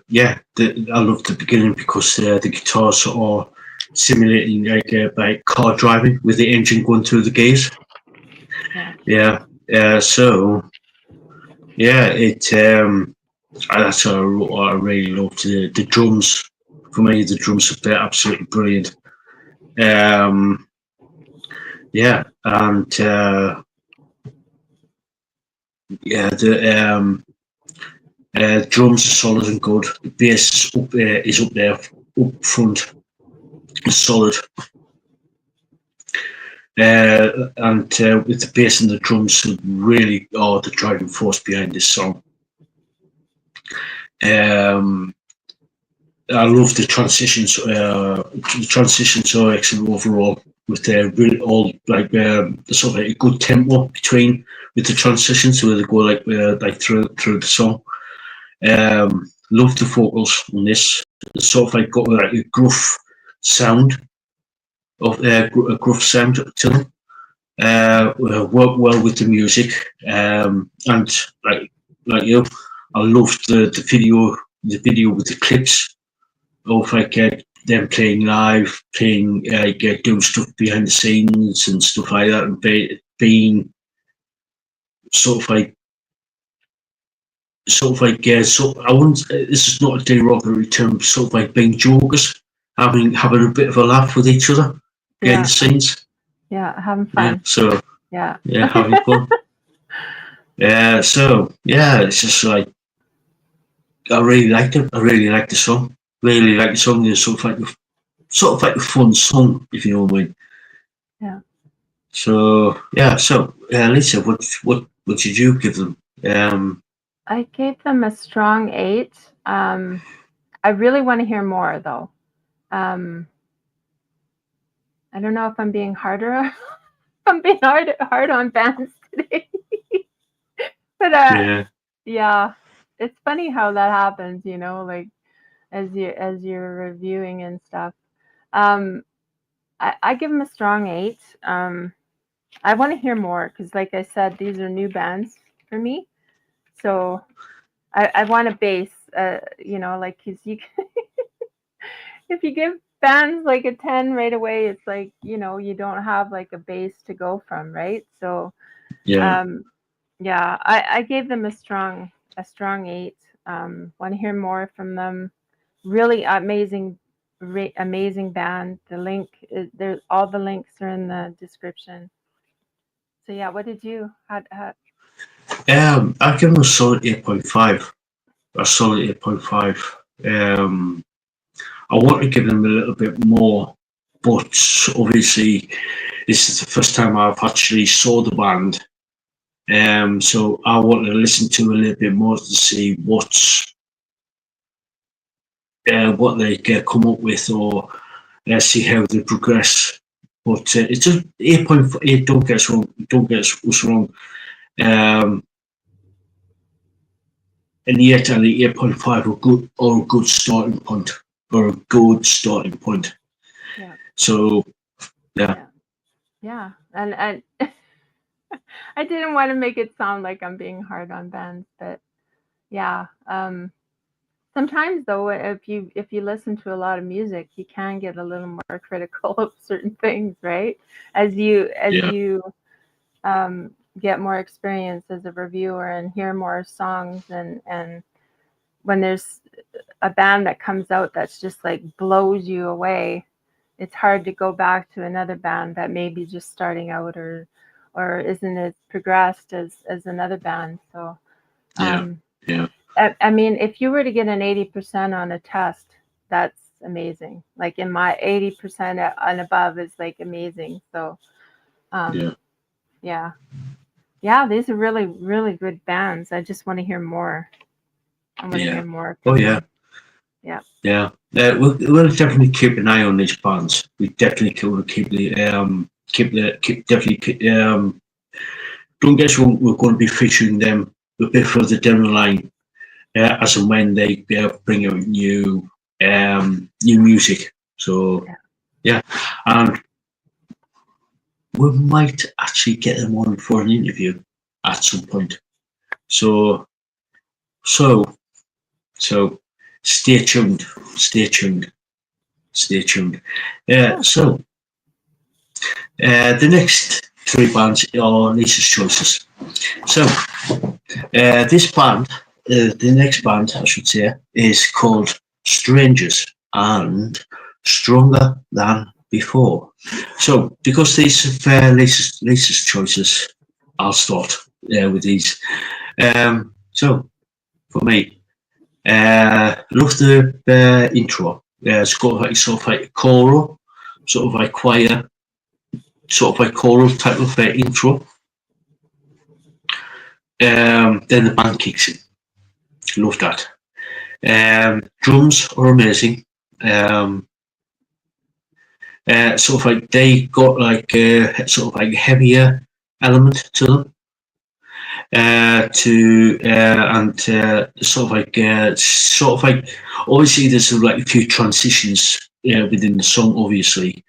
love the beginning because the guitars are simulating like car driving with the engine going through the gears. Yeah. Yeah. So yeah, that's what I really loved. The drums, for me, the drums are absolutely brilliant. Yeah, and yeah, the drums are solid and good. The bass is up there, up front, solid. And with the bass and the drums, really are the driving force behind this song. I love the transitions. The transitions are excellent overall. With their really all like sort of like a good tempo between with the transitions, where they go like through the song. Love the vocals on this. It's sort of like got like a gruff sound a gruff sound to them. Work well with the music, and like you, I loved the video with the clips of like them playing live, playing doing stuff behind the scenes and stuff like that, and being sort of like so I wouldn't. This is not a derogatory term. Sort of like being jokers, having a bit of a laugh with each other behind Yeah. the scenes. Yeah. Having Yeah, fun. so Yeah. yeah, having fun. So yeah, it's just like I really liked it. I really liked the song. Really liked the song. It's sort of like a fun song, if you know what I mean. Yeah. So yeah, so Lisa, what did you give them? I gave them a strong 8. I really want to hear more though. I don't know if I'm being harder. I'm being hard on bands today. But Yeah, yeah, it's funny how that happens, like as you're reviewing and stuff. Um, I give them a strong 8. I want to hear more because, like I said, these are new bands for me. So I want a base, like because if you give bands like a 10 right away, it's like you don't have like a base to go from, right? So yeah, um, yeah, I gave them a strong 8. Want to hear more from them. Really amazing band. The link is there. All the links are in the description. So yeah, what did you had I give them a solid 8.5. A solid 8.5. Um, I want to give them a little bit more, but obviously this is the first time I've actually saw the band. So I want to listen to a little bit more to see what they come up with, or see how they progress. But it's just 8.8. Don't get us wrong. Don't get us wrong. Um, and yet, and the 8.5 are good, or a good starting point, or a good starting point. yeah So yeah, yeah and I didn't want to make it sound like I'm being hard on bands, but yeah. Sometimes though, if you listen to a lot of music, you can get a little more critical of certain things, right? As you as yeah, you get more experience as a reviewer and hear more songs, and when there's a band that comes out that's just like blows you away, it's hard to go back to another band that may be just starting out or isn't as progressed as another band. So I mean, if you were to get an 80% on a test, that's amazing. Like in my 80% and above is like amazing. So yeah, these are really, really good bands. I just want to hear more. I want to hear more. We'll definitely keep an eye on these bands. We definitely will keep don't get us wrong, we're going to be featuring them a bit further down the line, as and when they bring out new music. So and we might actually get them on for an interview at some point. So stay tuned. So the next three bands are Lisa's choices. So this band, the next band I should say, is called Strangers and Stronger Than Before. So because these are Lisa's choices, I'll start with these. So for me, love the intro. It's got like sort of like choral, sort of like choir, sort of like choral type of intro. Then the band kicks in. Love that. Drums are amazing. Sort of like they got like sort of like heavier element to them. Sort of like obviously there's like a few transitions within the song, obviously.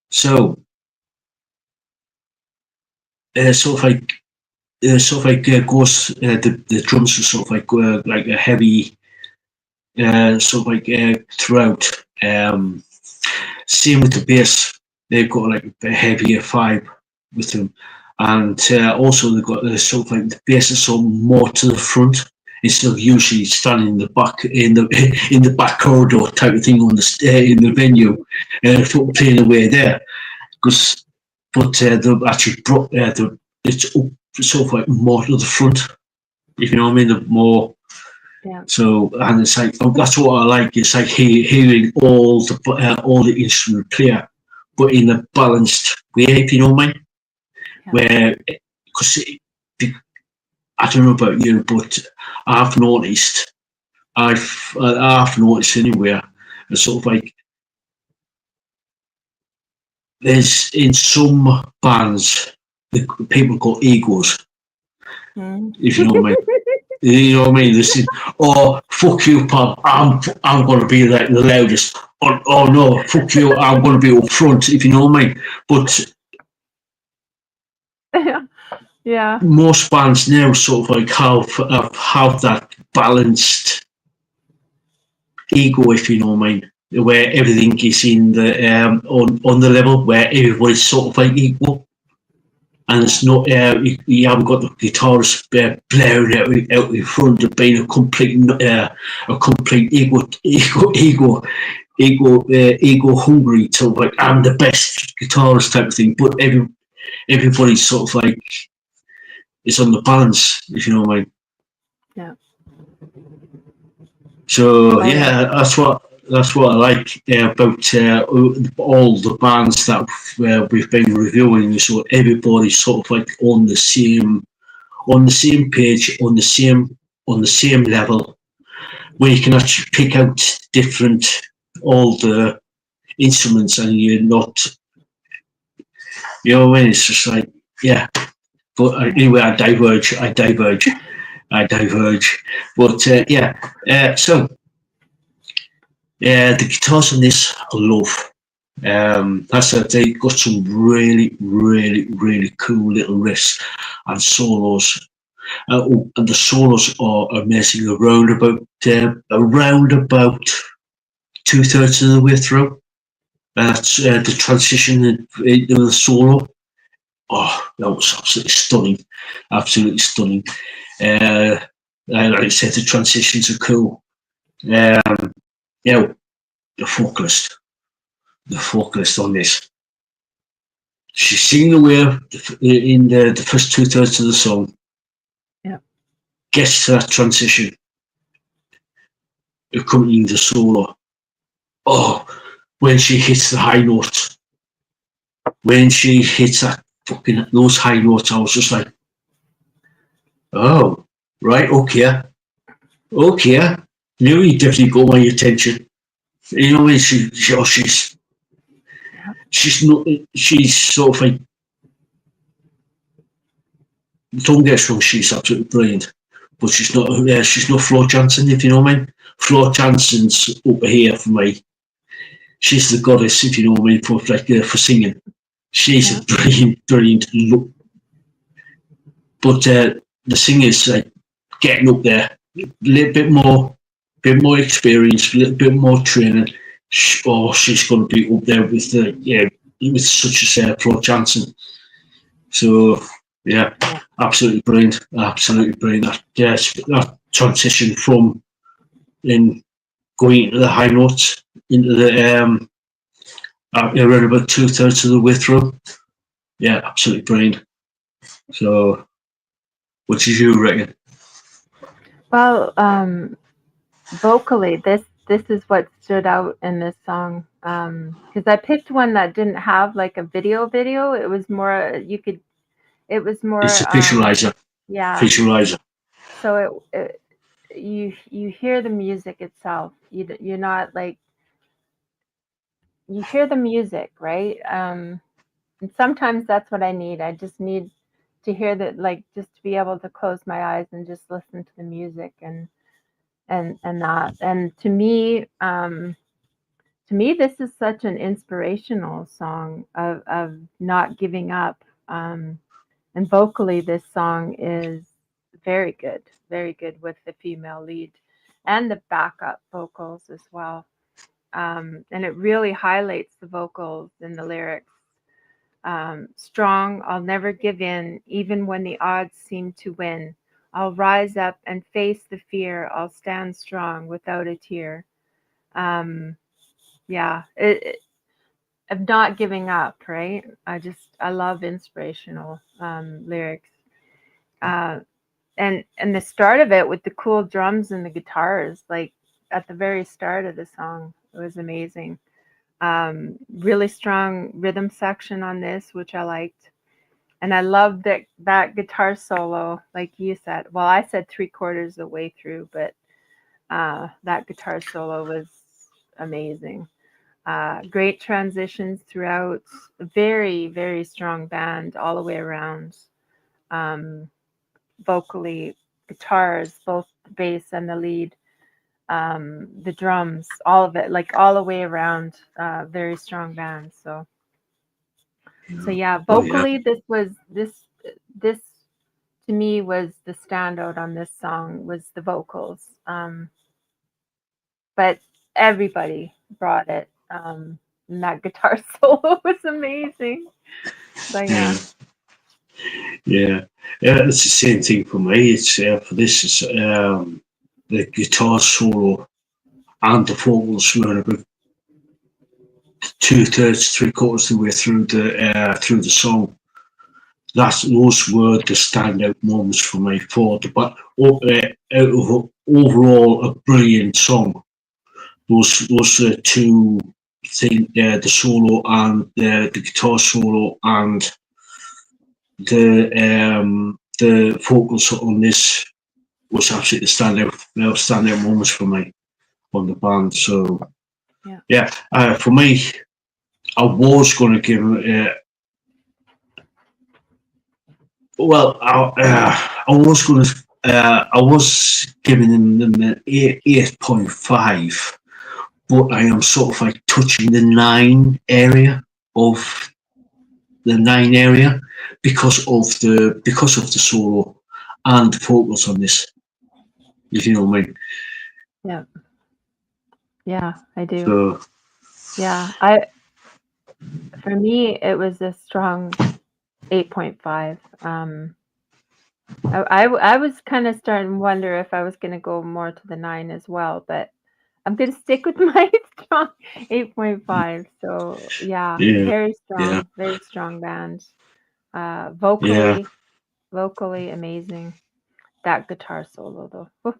Sort of like goes the drums are sort of like a heavy sort of like throughout. Same with the bass, they've got like a heavier vibe with them, and also they've got sort of like the bass is sort of more to the front instead of usually standing in the back in the back corridor type of thing on the in the venue, playing away there. But they've actually brought it's up sort of like more to the front, if you know what I mean. The more. Yeah. So and it's like that's what I like. It's like hearing all the instrument player, but in a balanced way, if you know what I mean. Yeah. Where because I don't know about you, but I've noticed anywhere. It's sort of like there's in some bands the people got egos. If you know what I mean. You know what I mean? This is, oh, fuck you, pal. I'm going to be like the loudest. Oh no, fuck you. I'm going to be up front. If you know what I mean. But yeah, most bands now sort of like have that balanced ego, if you know what I mean, where everything is in the on the level where everybody's sort of like equal. And it's not you haven't got the guitarist blaring out in front of being a complete ego hungry to like I'm the best guitarist type of thing. But everybody's sort of like it's on the balance, if you know what I mean. Yeah. So that's what I like about all the bands that we've been reviewing. So everybody's sort of like on the same page, on the same level, where you can actually pick out all the instruments, and you're not, you know what I mean? It's just like But anyway, I diverge. But so. The guitars on this I love. That's it. They got some really, really, really cool little riffs and solos, and the solos are amazing. Around about 2/3 of the way through. That's the transition into the solo. Oh, that was absolutely stunning. Like I said, the transitions are cool. the vocalist on this. She's singing away in the first 2/3 of the song. Yeah. Gets to that transition, accompanying the solo. Oh, when she hits the high notes, when she hits those high notes, I was just like, oh, right, okay. Now you definitely got my attention. You know, she's not, she's sort of like, don't get us wrong, she's absolutely brilliant, but she's not Flo Jansen, if you know what I mean. Flo Jansen's up here for me. She's the goddess, if you know what I mean, for singing. She's a brilliant look. But the singer's like getting up there, a little bit more experience, a little bit more training. She's going to be up there with such a Flo Jansen. So yeah, absolutely brilliant. That transition from going into the high notes into the around about 2/3 of the way through. Yeah, absolutely brilliant. So, what did you reckon? Well, vocally, this is what stood out in this song, because I picked one that didn't have like a video. It was more It's a visualizer. Yeah. Visualizer. So you hear the music itself. You're not like, you hear the music, right? And sometimes that's what I need. I just need to hear that, like, just to be able to close my eyes and just listen to the music and that. And to me, this is such an inspirational song of not giving up. And vocally, this song is very good with the female lead and the backup vocals as well. And it really highlights the vocals in the lyrics. Strong, I'll never give in, even when the odds seem to win. I'll rise up and face the fear. I'll stand strong without a tear. Yeah, of not giving up, right? I love inspirational lyrics. And the start of it with the cool drums and the guitars, like at the very start of the song, it was amazing. Really strong rhythm section on this, which I liked. And I loved that guitar solo, like you said. Well, I said 3/4 of the way through, but that guitar solo was amazing. Great transitions throughout. Very, very strong band all the way around. Vocally, guitars, both the bass and the lead, the drums, all of it, like all the way around. Very strong band. So yeah, vocally, this to me was the standout on this song, was the vocals. But everybody brought it. And that guitar solo was amazing. But yeah, it's the same thing for me. It's for this is the guitar solo and the vocals were about 2/3, 3/4 of the way through the song. Those were the standout moments for me. But out of overall a brilliant song, those two things, the solo and the guitar solo and the vocals on this was absolutely standout moments for me on the band. So yeah, for me, I was going to give it. I was giving them an 8.5, but I am sort of like touching the 9 area because of the solo and the vocals on this. If you know what I mean. Yeah, I do. So, yeah, for me it was a strong 8.5. I was kind of starting to wonder if I was going to go more to the 9 as well, but I'm gonna stick with my strong 8.5. So yeah, Yeah, yeah, very strong band. yeah, Vocally amazing. That guitar solo though. Woo.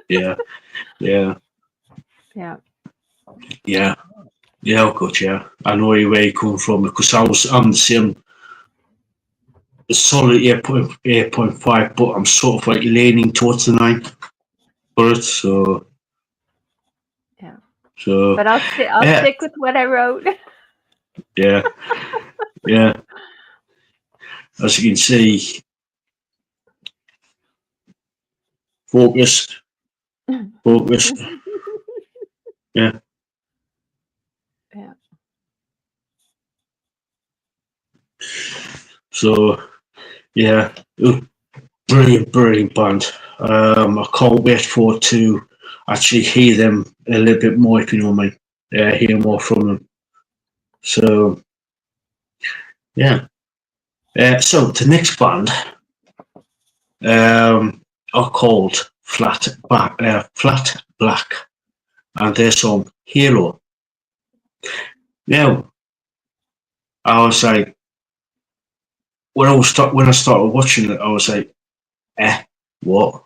yeah, yeah, Yeah. yeah, yeah. Oh, good, yeah. I know where you come from because I'm the same. A solid 8.5, but I'm sort of like leaning towards the 9 for it. Yeah. So But I'll yeah, stick with what I wrote. yeah, yeah. As you can see, focused, focused. Yeah. Yeah. So yeah, brilliant, brilliant band. I can't wait for to actually hear them a little bit more, if you know what I mean. Hear more from them. So yeah. So the next band are called Flat Black, and their song Hero. Now I was like, when I started watching it, I was like, what?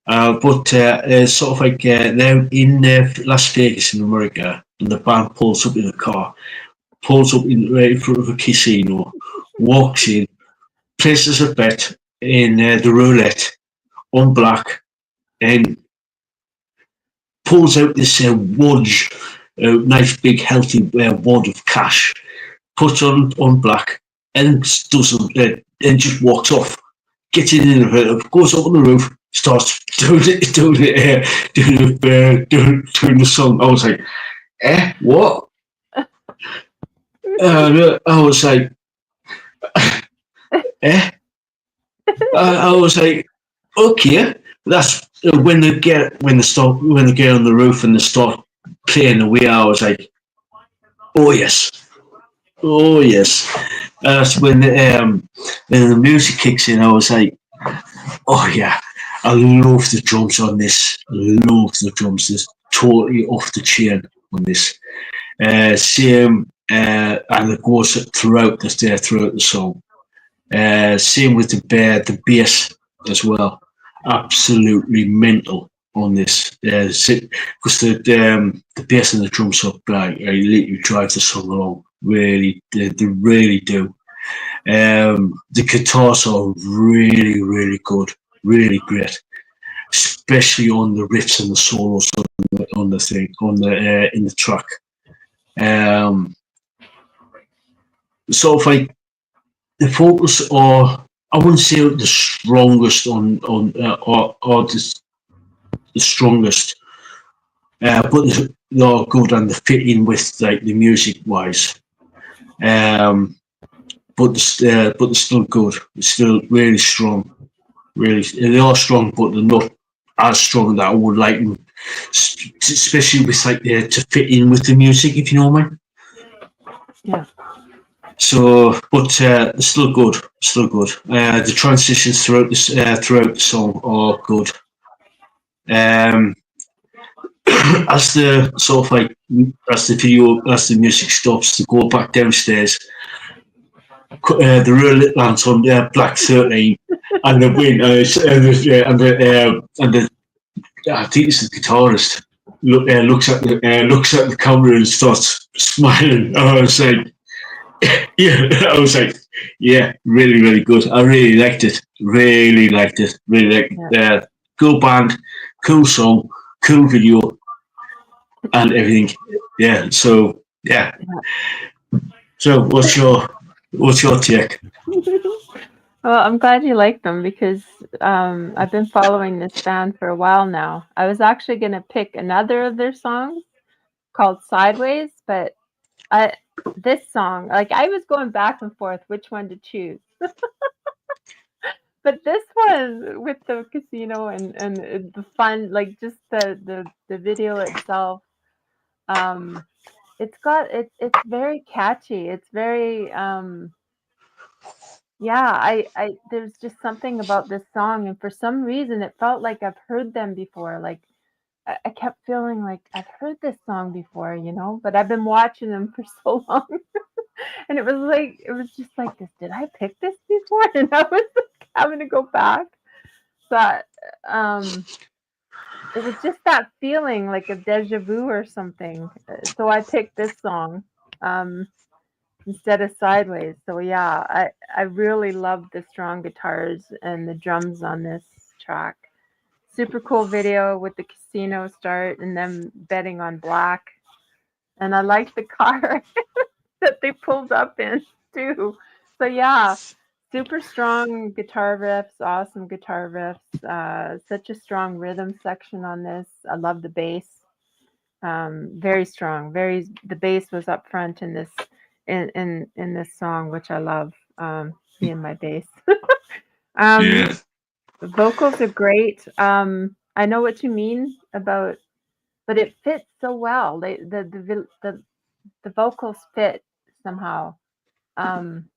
But it's sort of like they're in Las Vegas in America, and the band pulls up in a car, pulls up right in front of a casino, walks in, places a bet in the roulette on black, and pulls out this wodge, nice big healthy wad of cash, puts on black, and and just walks off. Gets in the elevator, goes up on the roof, starts doing the song. I was like, what? I was like, eh? I was like, okay. That's when they get on the roof and they start playing away. I was like, oh yes, oh yes. That's when the music kicks in. I was like, oh yeah, I love the drums on this. Love the drums. It's totally off the chain on this. Same, and it goes throughout the song. Same with the bass as well. Absolutely mental on this. Because the bass and the drums up like literally drive the song along. Really, they really do. The guitars are really, really good, really great, especially on the riffs and the solos on the thing on the in the track. Um, sort of like the focus, or I wouldn't say the strongest or the strongest, but they're good and they fit in with like the music wise. Um, but they're still good. They're still really strong. Really, they are strong, but they're not as strong that I would like them, especially with like to fit in with the music, if you know what I mean. Yeah. So, but they're still good, still good. The transitions throughout the song are good. Um, as the sort of like as the music stops, to go back downstairs. The real lands on Black 13, and the win, and the I think it's the guitarist looks at the camera and starts smiling. I was like, yeah, I was like, yeah, really, really good. I really liked it. Really liked it. Really liked it. Cool band, cool song, cool video, and everything. Yeah. So yeah. So what's your take? Well, I'm glad you like them because I've been following this band for a while now. I was actually going to pick another of their songs called Sideways, but I this song, like I was going back and forth which one to choose. But this one with the casino and the fun, like just the video itself, um, it's very catchy. It's very yeah, there's just something about this song, and for some reason, it felt like I've heard them before. Like I kept feeling like I've heard this song before, you know, but I've been watching them for so long, and it was just like this. Did I pick this before? And I was like, having to go back. But um, it was just that feeling like a deja vu or something. So I picked this song. Um, instead of sideways. So yeah, I really love the strong guitars and the drums on this track. Super cool video with the casino start and them betting on black. And I like the car that they pulled up in too. So yeah, super strong guitar riffs, awesome guitar riffs. Such a strong rhythm section on this. I love the bass. Very strong. Very the bass was up front in this song, which I love. Me and my bass. um, Yeah, vocals are great. I know what you mean about, but it fits so well. The vocals fit somehow. Um,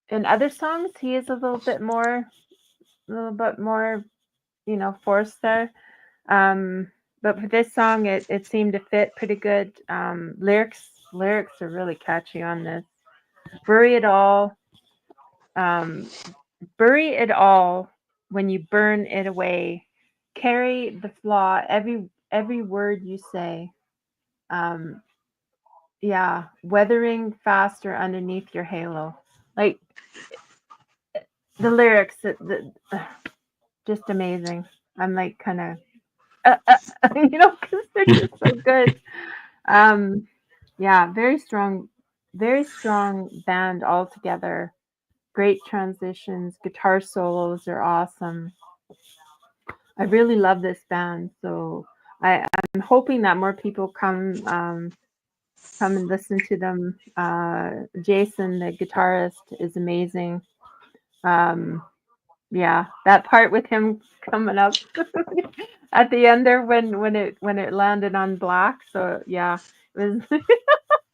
in other songs, he is a little bit more, you know, forced there. But for this song, it seemed to fit pretty good. Lyrics are really catchy on this. Bury it all, um, bury it all when you burn it away. Carry the flaw every word you say. Um, yeah, weathering faster underneath your halo. Like the lyrics, just amazing. I'm like kind of, you know, because they're just so good. Um, yeah, very strong band altogether. Great transitions, guitar solos are awesome. I really love this band, so I'm hoping that more people come and listen to them. Jason, the guitarist, is amazing. Um, yeah, that part with him coming up at the end there when it landed on black. So yeah, it was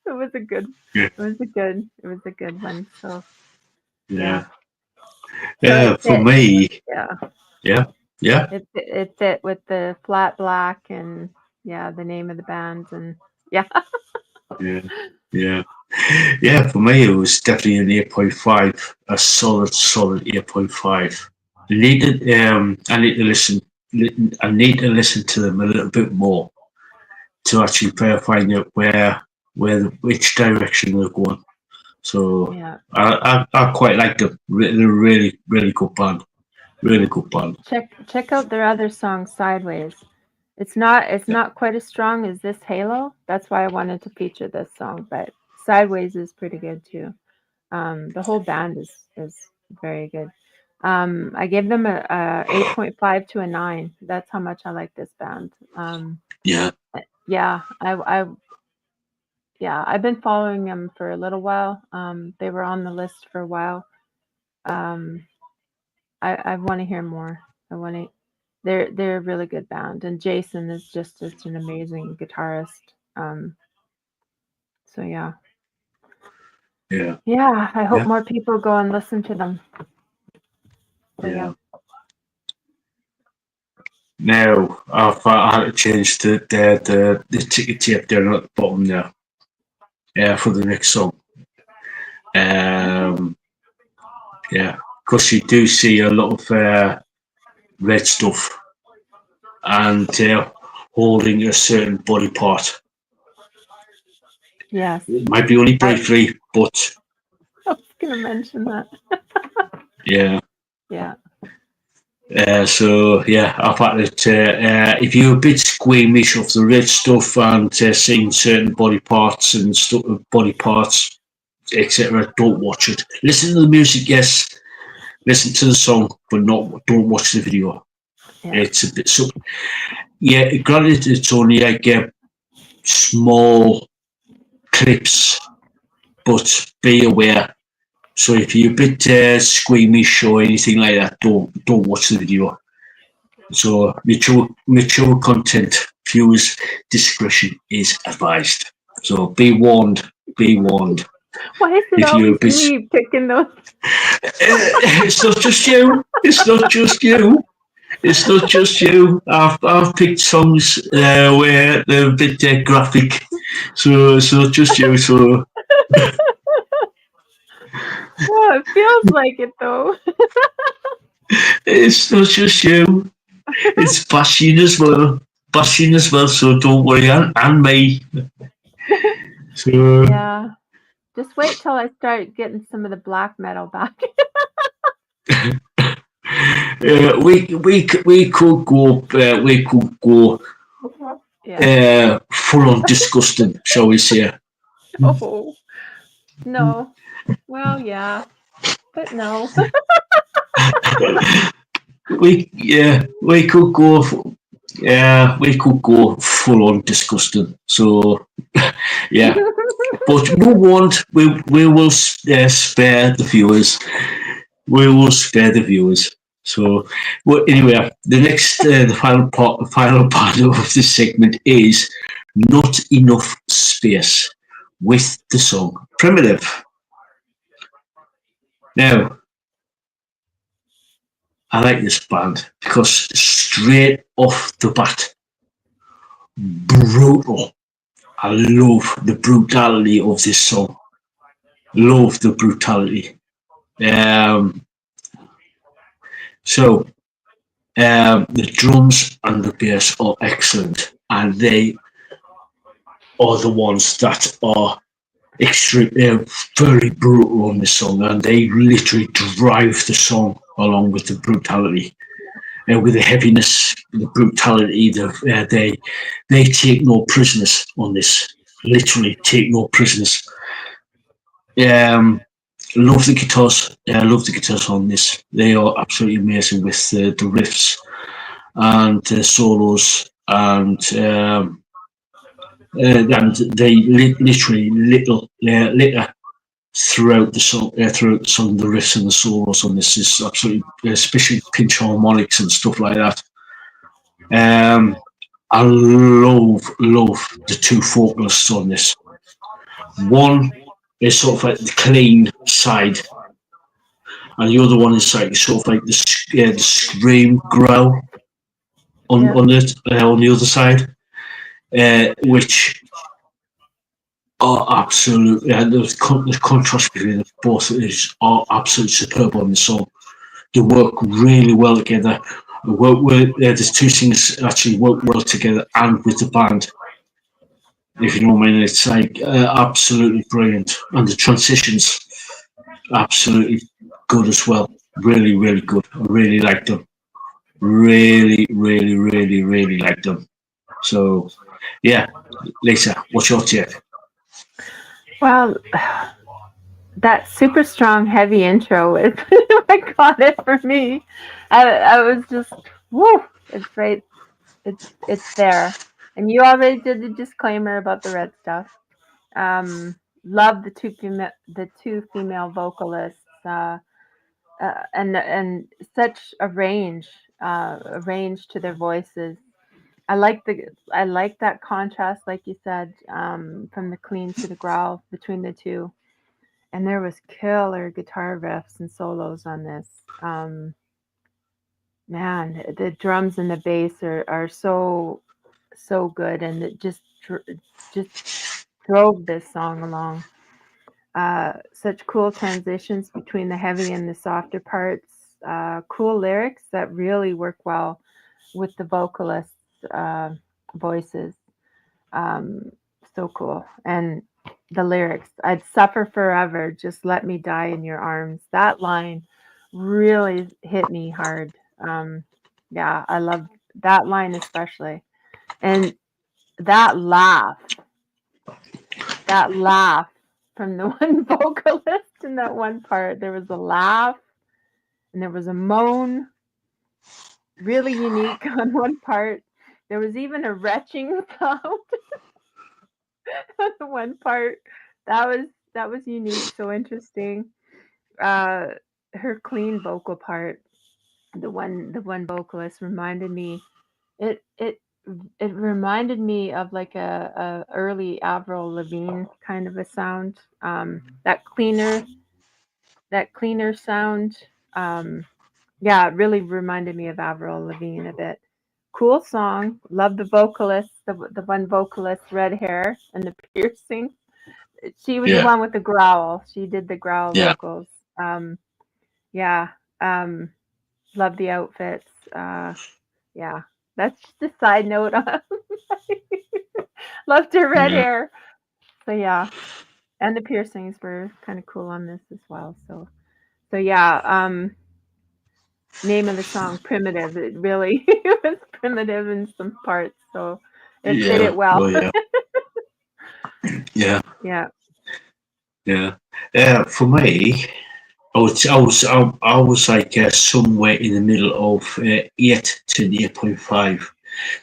it was a good yeah, it was a good one. So yeah, yeah. so it For fit. me, Yeah, yeah, yeah, it fit with the flat black and yeah, the name of the band and yeah, yeah, yeah. Yeah, for me, it was definitely an 8.5, a solid 8.5. I need to listen. I need to listen to them a little bit more to actually find out which direction they're going. So yeah. I quite like them. They're really good band. Really good band. Check out their other song Sideways. It's Yeah, not quite as strong as this Halo. That's why I wanted to feature this song, but Sideways is pretty good too. The whole band is very good. I gave them a 8.5 to a 9. That's how much I like this band. yeah, Yeah, yeah, I've been following them for a little while. They were on the list for a while. Um, I want to hear more. I want to. They're a really good band, and Jason is just an amazing guitarist. Um, so yeah, yeah, yeah. I hope yeah, more people go and listen to them. So yeah, yeah. Now I had to change the ticket tape down at the bottom there. For the next song. okay. Um, yeah, because you do see a lot of red stuff and holding a certain body part. Yes, It might be only I briefly, but was gonna mention that. yeah. Yeah, So yeah, I thought that if you're a bit squeamish of the red stuff and seeing certain body parts and body parts, etc., don't watch it. Listen to the music, yes. Listen to the song, but don't watch the video. yeah, It's a bit so. Yeah, granted, it's only like small clips, but be aware. So if you're a bit squeamish or anything like that, don't watch the video. So mature content, viewers' discretion is advised. So be warned. Be warned. Why is it If you're a always bit, me picking those? it's not just you. It's not just you. It's not just you. I've picked songs where they're a bit graphic, so it's not just you. So Well, it feels like it though. it's not just you. It's bashing as well. Bashing as well. So don't worry, and me. So Yeah. Just wait till I start getting some of the black metal back. we could go Yeah. full on disgusting, shall we say? Oh, no. Well, yeah, but no. We could go full on disgusting. So yeah, but we won't. We will spare the viewers. We will spare the viewers. So well, anyway, the final part of this segment is not enough space with the song Primitive. Now, I like this band because straight off the bat, brutal. I love the brutality of this song. Love the brutality. Um, so the drums and the bass are excellent, and they are the ones that are extremely very brutal on this song, and they literally drive the song along with the brutality. With the heaviness, the brutality, they take no prisoners on this. Literally take no prisoners. Um, love the guitars. I love the guitars on this. They are absolutely amazing with the riffs and the solos, and they literally litter throughout the song. The riffs and the solos on this is absolutely, especially pinch harmonics and stuff like that. Um, I love the two vocalists on this. One is sort of like the clean side, and the other one is like sort of like the scream growl Yeah. on the other side, which are absolutely, and the contrast between both are absolutely superb on the song. They work really well together. There's two singers actually work well together and with the band. If you know what I mean, it's like absolutely brilliant, and the transitions absolutely good as well. Really, really good. I really like them. Really like them. So, yeah, Lisa, what's your take? Well, that super strong, heavy intro is what got it for me. I was just, woo! It's right. It's there. And you already did the disclaimer about the red stuff. Love the two female vocalists, and such a range to their voices. I like that contrast, like you said, from the clean to the growl between the two. And there was killer guitar riffs and solos on this. Man, the drums and the bass are so good, and it just drove this song along. Such cool transitions between the heavy and the softer parts. Cool lyrics that really work well with the vocalists' voices. Um, so cool. And the lyrics, I'd suffer forever, just let me die in your arms. That line really hit me hard. Yeah, I love that line especially. And that laugh, that laugh from the one vocalist in that one part, there was a laugh and there was a moan, really unique on one part. There was even a retching sound on the one part. That was unique, so interesting. Uh, her clean vocal part, the one vocalist reminded me. It it reminded me of like a early Avril Lavigne kind of a sound. That cleaner sound. Um, yeah, it really reminded me of Avril Lavigne a bit. Cool song. Love the vocalist, the one vocalist, red hair and the piercing. She was the Yeah, one with the growl. She did the growl yeah, vocals. Um, yeah. Um, love the outfits. Yeah. That's just a side note. Loved her red yeah, hair. So yeah, and the piercings were kind of cool on this as well. So yeah, name of the song Primitive. It really it was primitive in some parts, so it fit yeah. it well. Oh yeah, yeah, Yeah. yeah. For me, I was like somewhere in the middle of 8 to 8.5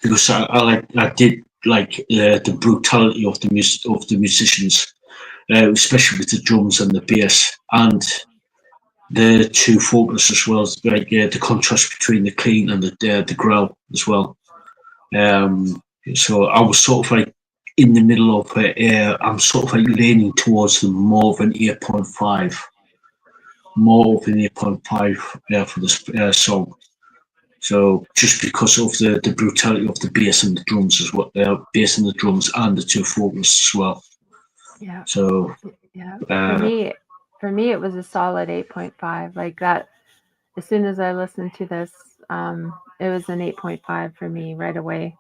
because I did like the brutality of the musicians, especially with the drums and the bass and the two vocals as well, like the contrast between the clean and the growl as well. Um, so I was sort of like in the middle of it. I'm sort of like leaning towards the more of an 8.5, more of an 8.5 for this song. So just because of the brutality of the bass and the drums as well, bass and the drums and the two vocals as well. Yeah. So Yeah. uh, For me, it was a solid 8.5. Like that, as soon as I listened to this, it was an 8.5 for me right away.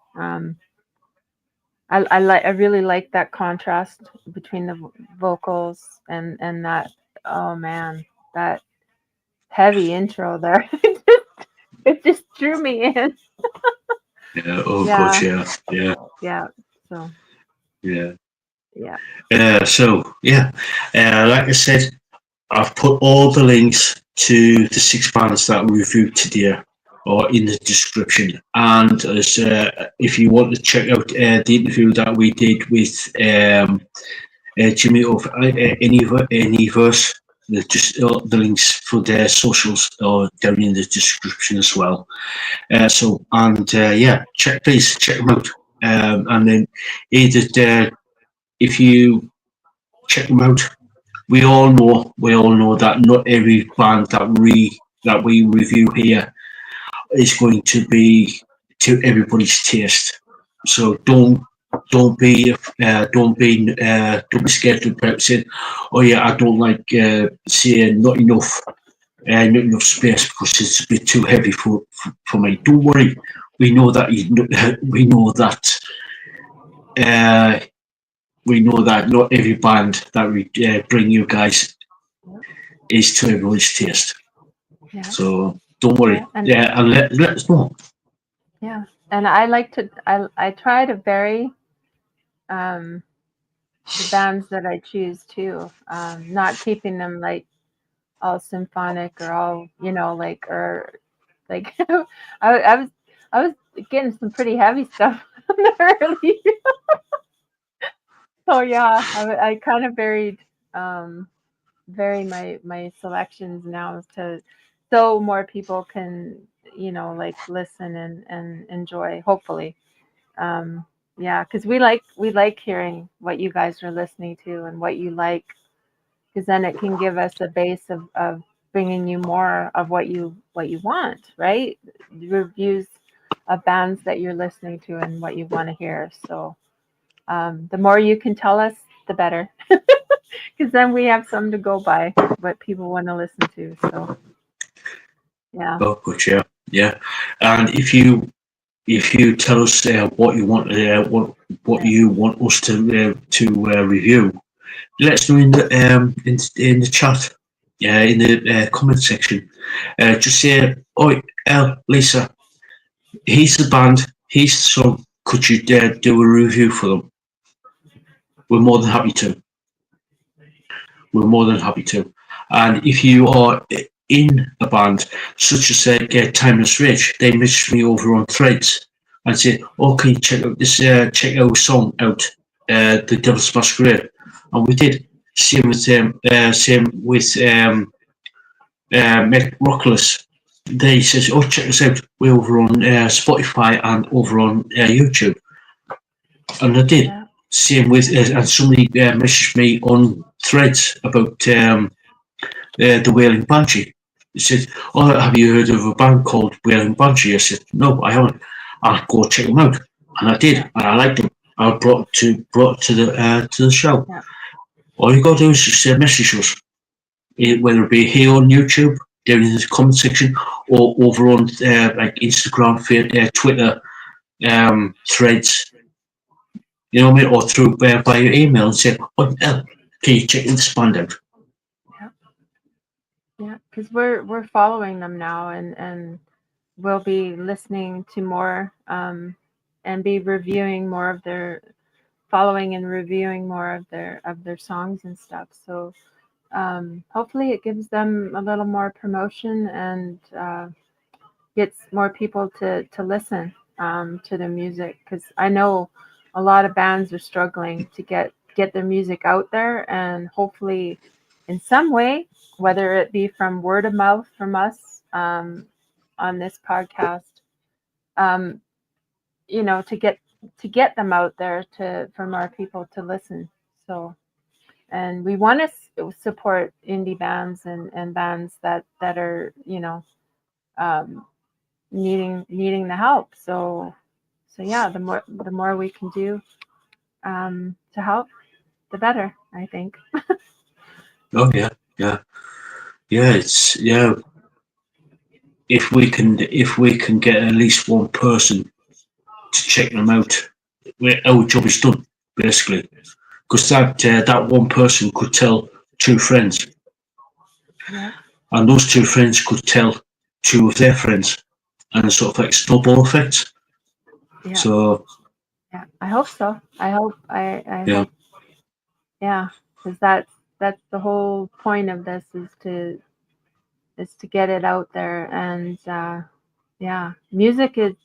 I really like that contrast between the vocals and that. Oh man, that heavy intro there. It just drew me in. yeah, oh god, Yeah, yeah, yeah, yeah. So yeah. yeah, So yeah, like I said, I've put all the links to the 6 bands that we reviewed today or in the description. And as if you want to check out the interview that we did with Jimmy of Anyverse, just the links for their socials are down in the description as well. So and yeah, please check them out. And then either if you check them out, we all know that not every band that we review here is going to be to everybody's taste. So don't be scared to say, oh yeah, I don't like say not enough space because it's a bit too heavy for me. Don't worry, we know that we know that uh, we know that not every band that we bring you guys is to everyone's taste. yeah, So don't worry. yeah, and Yeah, and let us know. yeah, and I like to. I try to vary um, the bands that I choose too. Not keeping them like all symphonic or all like like I was I was getting some pretty heavy stuff early. So yeah, I kind of um, vary my selections now to so more people can like listen and enjoy. Hopefully, um, yeah, because we like hearing what you guys are listening to and what you like, because then it can give us a base of bringing you more of what you want, right? Reviews of bands that you're listening to and what you want to hear. So the more you can tell us, the better, because then we have something to go by, what people want to listen to. So yeah, Oh, good, yeah, yeah. And if you tell us what yeah, you want us to review, let us know in the chat, yeah, in the comment section. Just say, oh, Lisa, he's the band, he's the song. Could you do a review for them? We're more than happy to. We're more than happy to. And if you are in a band, such as Timeless Rage, they message me over on Threads and say, "Oh, can you check out this? Check our song out, The Devil's Masquerade," and we did. Same with Metrockolis. they says, "Oh, check us out. We're over on Spotify and over on YouTube," and I did. Yeah. Same with, and somebody messaged me on Threads about the Wailing Banshee. He said, "Oh, have you heard of a band called Wailing Banshee?" I said, "No, I haven't. I'll go check them out," and I did, and I liked them. I brought it to the show. Yeah. All you got to do is just message us, whether it be here on YouTube, down in the comment section, or over on like Instagram, Twitter, Threads. You know what I mean? Or through by your email and say, "What the hell? Can you check this band out?" Yeah, because we're following them now, and we'll be listening to more, and be reviewing more of their, following and reviewing more of their songs and stuff. So hopefully it gives them a little more promotion, and gets more people to listen to their music, because I know a lot of bands are struggling to get their music out there, and hopefully in some way, whether it be from word of mouth from us on this podcast, um, to get them out there for more people to listen. So, and we want to support indie bands and bands that are um, needing the help. So yeah, the more we can do to help, the better, I think. Oh yeah, yeah, yeah. It's yeah. If we can get at least one person to check them out, our job is done basically. Because that one person could tell two friends, Yeah. and those two friends could tell two of their friends, and it's sort of like snowball effect. Yeah. So Yeah, I hope so. I yeah, hope, yeah, because that's the whole point of this, is to get it out there. And yeah, music is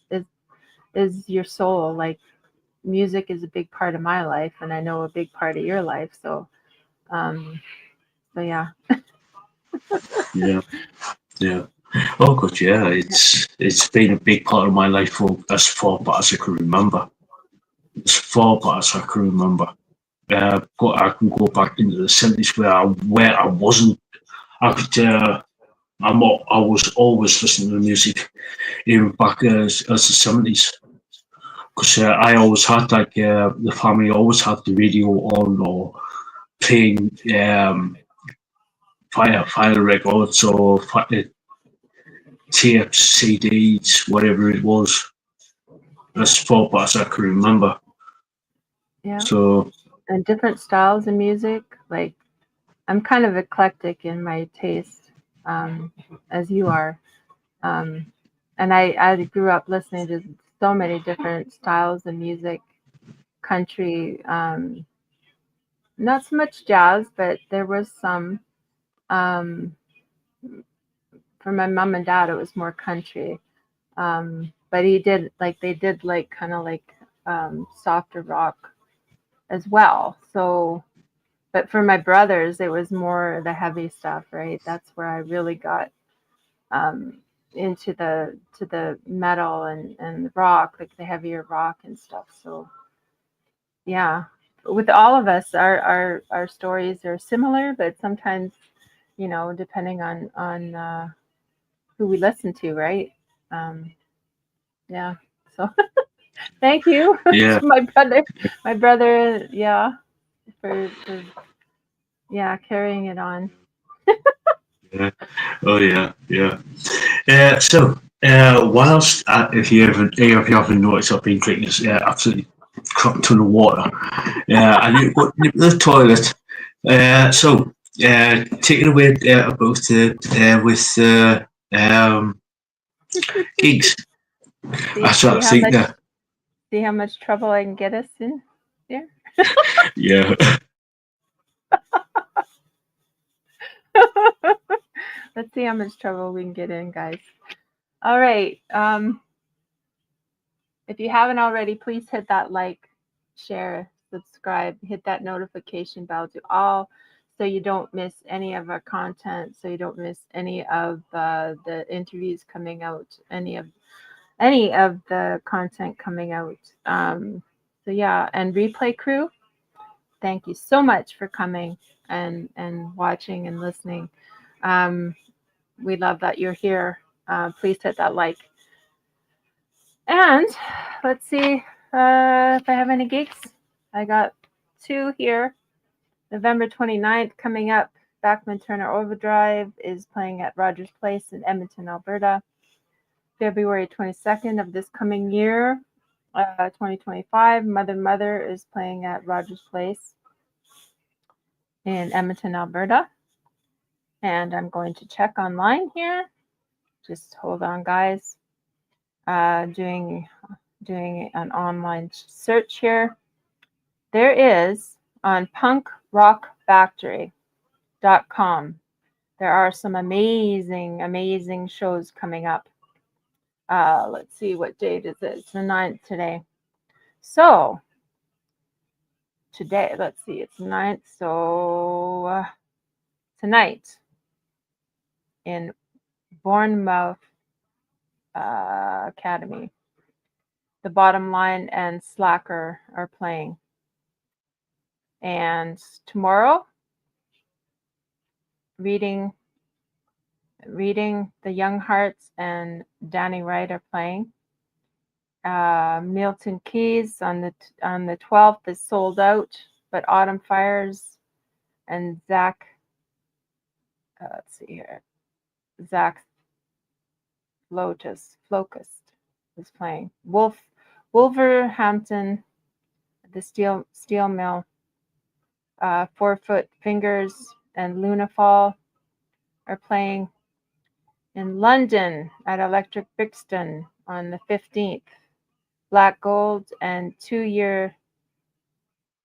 your soul. Like, music is a big part of my life, and I know a big part of your life. So yeah. yeah, yeah. Oh god, yeah. It's been a big part of my life for as far back as I can remember. As far back as I can remember. I can go back into the 70s where I wasn't. I could. I was always listening to music, even back as the 70s, because I always had the family always had the radio on or playing fire records or tapes, CDs, whatever it was, as far back as I can remember. Yeah. So And different styles of music. Like, I'm kind of eclectic in my taste, as you are. And I grew up listening to so many different styles of music, country, not so much jazz, but there was some. Um, for my mom and dad, it was more country. But they did like kind of like softer rock as well. So, but for my brothers, it was more the heavy stuff, right? That's where I really got um, into the metal and the rock, like the heavier rock and stuff. So yeah, with all of us, our stories are similar, but sometimes, depending on who we listen to, right? Um, yeah. So thank you yeah, to my brother, yeah, for yeah, carrying it on. yeah, oh yeah, yeah. So whilst if you haven't noticed, I've been drinking this absolutely crap ton of water. I need to go to the toilet. So take it away about with gigs. See, That's what I was thinking. see how much trouble I can get us in here. Yeah. Let's see how much trouble we can get in, guys. All right. If you haven't already, please hit that like, share, subscribe, hit that notification bell to all so you don't miss any of our content, so you don't miss any of the interviews coming out, any of the content coming out. So yeah, and replay crew, thank you so much for coming and watching and listening. We love that you're here. Please hit that like. And let's see if I have any gigs. I got 2 here. November 29th coming up. Bachman Turner Overdrive is playing at Rogers Place in Edmonton, Alberta. February 22nd of this coming year, 2025, Mother is playing at Rogers Place in Edmonton, Alberta. And I'm going to check online here. Just hold on, guys. Doing an online search here. There is on punkrockfactory.com. There are some amazing shows coming up. Let's see, what date is it? It's the 9th today. So today, let's see, it's 9th. So tonight in Bournemouth Academy, The Bottom Line and Slacker are playing. And tomorrow, reading the Young Hearts and Danny Wright are playing. Milton Keynes on the 12th is sold out, but Autumn Fires and Zach, let's see here, Zach Locust is playing. Wolverhampton, the Steel Mill, 4 Foot Fingers and Lunafall are playing. In London at Electric Brixton on the 15th, Black Gold and 2 Year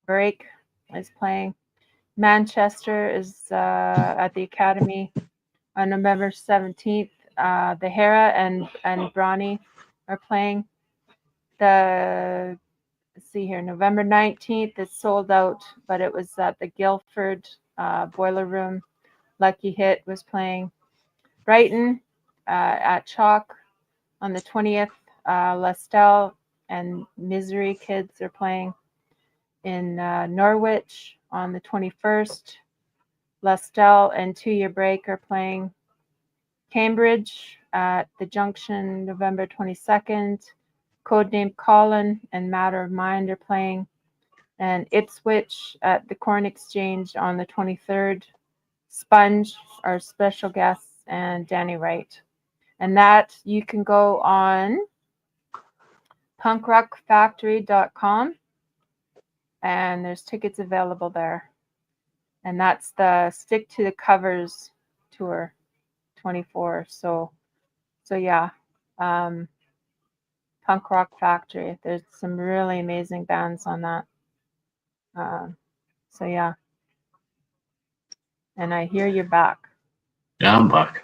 Break is playing. Manchester is at the Academy on November 17th. The Hera and Brawny are playing. Let's see here, November 19th, it's sold out, but it was at the Guildford Boiler Room. Lucky Hit was playing. Brighton at Chalk on the 20th. Lestel and Misery Kids are playing. In Norwich on the 21st. Lestel and 2 Year Break are playing. Cambridge at the Junction November 22nd. Codename Colin and Matter of Mind are playing. And Ipswich at the Corn Exchange on the 23rd. Sponge, our special guests, and Danny Wright. And that you can go on punkrockfactory.com, and there's tickets available there. And that's the Stick to the Covers tour 24. So yeah, Punk Rock Factory. There's some really amazing bands on that. So yeah. And I hear you're back. Yeah, I'm back.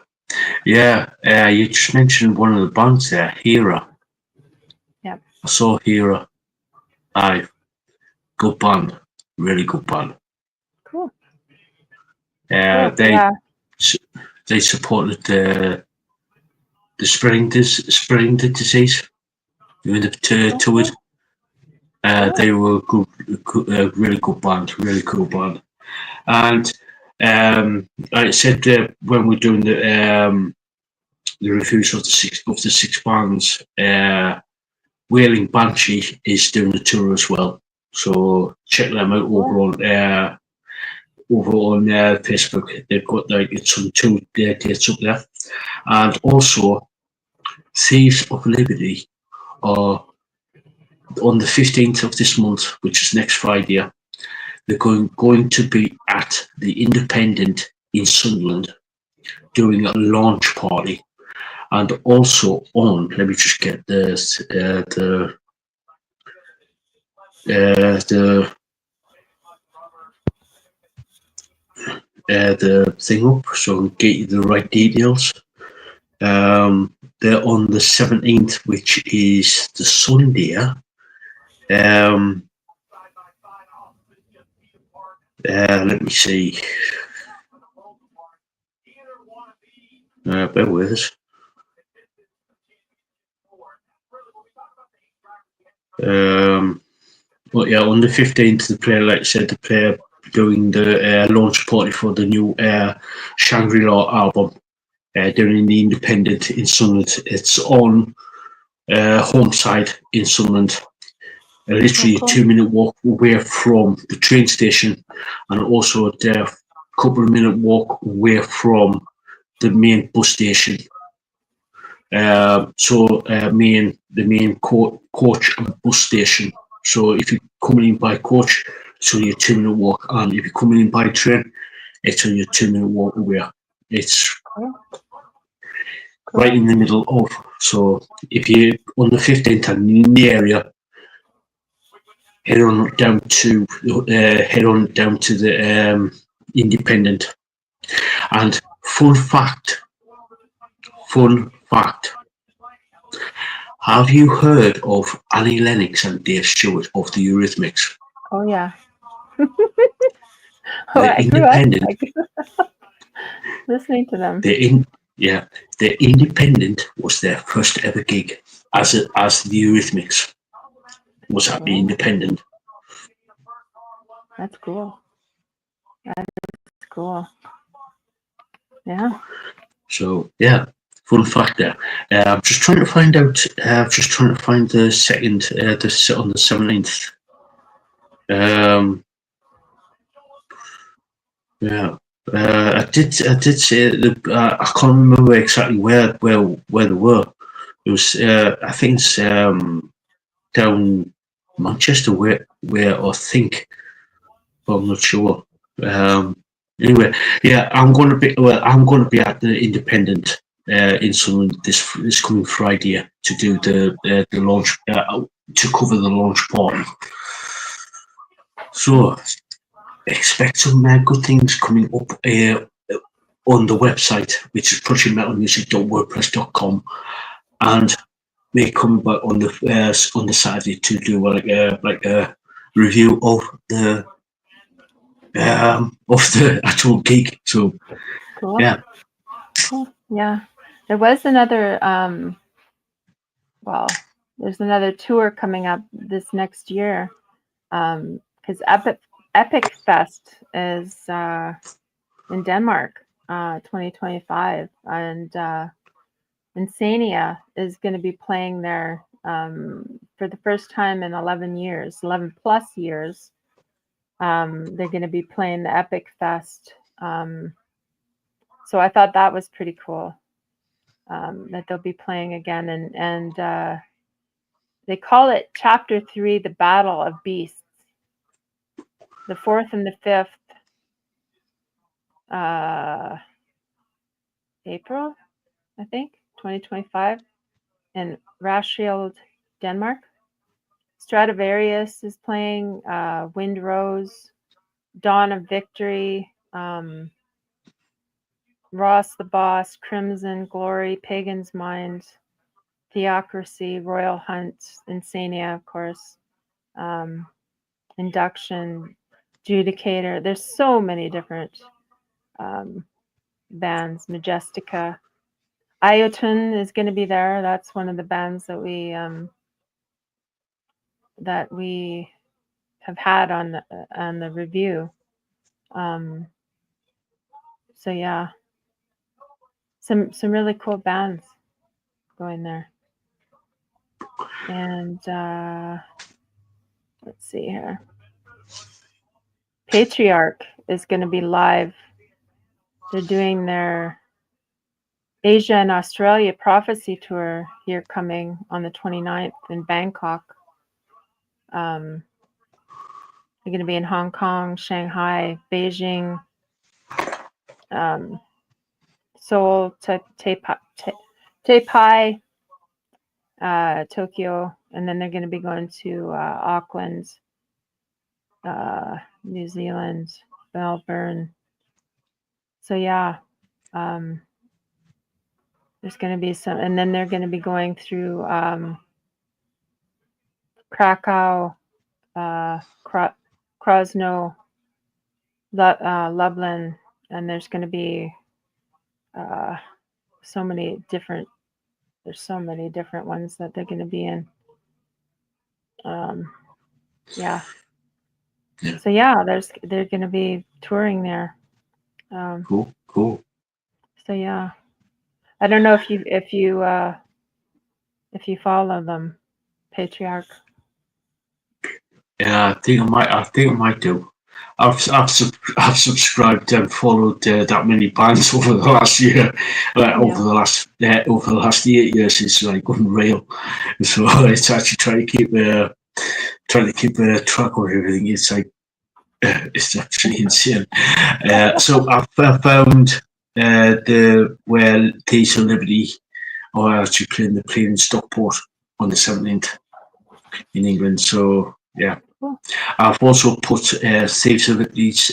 Yeah, you just mentioned one of the bands there, Hera. Yep. I saw Hera. Aye, good band, really good band. Cool. They supported the spring disease during the tour. They were good, really good band, really cool band. And like I said, when we're doing the reviews of the six bands, Wailing Banshee is doing the tour as well. So check them out over on Facebook. They've got some 2 dates up there, and also Thieves of Liberty are on the 15th of this month, which is next Friday. They're going to be at the Independent in Sunderland doing a launch party, and also on. Let me just get the thing up so I can get you the right details. They're on the 17th, which is the Sunday. Let me see. Bear with us. But yeah, on the 15th, the player, like I said, the player doing the launch party for the new Shangri-La album during the Independent in Sunderland. It's on home side in Sunderland. Literally a 2-minute walk away from the train station, and also a couple of minute walk away from the main bus station. The main coach and bus station. So if you're coming in by coach, it's only a 2-minute walk, and if you're coming in by train, it's only a 2-minute walk away. It's right in the middle of. So if you're on the 15th and in the area, head on down to the Independent. And fun fact. Have you heard of Annie Lennox and Dave Stewart of the Eurythmics? Oh yeah. The Independent. Listening to them. The Independent was their first ever gig as the Eurythmics was at the Independent. That's cool. That is cool. Yeah. So yeah, fun fact there. I'm just trying to find out. Just trying to find the second. On the 17th. Yeah. I did say that. I can't remember exactly where they were. It was. I think it's down Manchester where I think, but I'm not sure. Anyway, yeah, I'm going to be at the Independent in Sunderland this coming Friday to do the launch to cover the launch party. So expect some good things coming up on the website, which is pushingmetalmusic.wordpress.com, and may come back on the Saturday to do like a review of the actual gig. So cool. Yeah. Cool. Yeah. There was another there's another tour coming up this next year. Because Epic Fest is in Denmark, 2025, and Insania is going to be playing there for the first time in 11 plus years. They're going to be playing the Epic Fest. So I thought that was pretty cool that they'll be playing again. And they call it Chapter 3, The Battle of Beasts. The 4th and the 5th April, I think, 2025, in Rashield, Denmark. Stradivarius is playing, Wind Rose, Dawn of Victory, Ross the Boss, Crimson Glory, Pagan's Mind, Theocracy, Royal Hunt, Insania, of course, Induction, Judicator. There's so many different bands. Majestica. Iotun is going to be there. That's one of the bands that we have had on the review. So yeah, some really cool bands going there. And let's see here. Patriarch is going to be live. They're doing their Asia and Australia Prophecy Tour here coming on the 29th in Bangkok. They're going to be in Hong Kong, Shanghai, Beijing, Seoul, Taipei, Tokyo, and then they're going to be going to Auckland, New Zealand, Melbourne. So yeah, there's going to be some, and then they're going to be going through Krakow, Krosno, Lublin, and there's going to be uh, so many different. There's so many different ones that they're going to be in. Yeah. Yeah. So yeah, they're going to be touring there. Cool. So yeah, I don't know if you follow them, Patriarch. Yeah, I think I might do. I've subscribed and followed that many bands over the last year, over the last 8 years. It's like unreal. So it's actually trying to keep track of everything. It's like it's actually insane. So I found where Thieves of Liberty are actually playing in Stockport on the 17th in England. So yeah. Cool. I've also put Thieves of Liberty's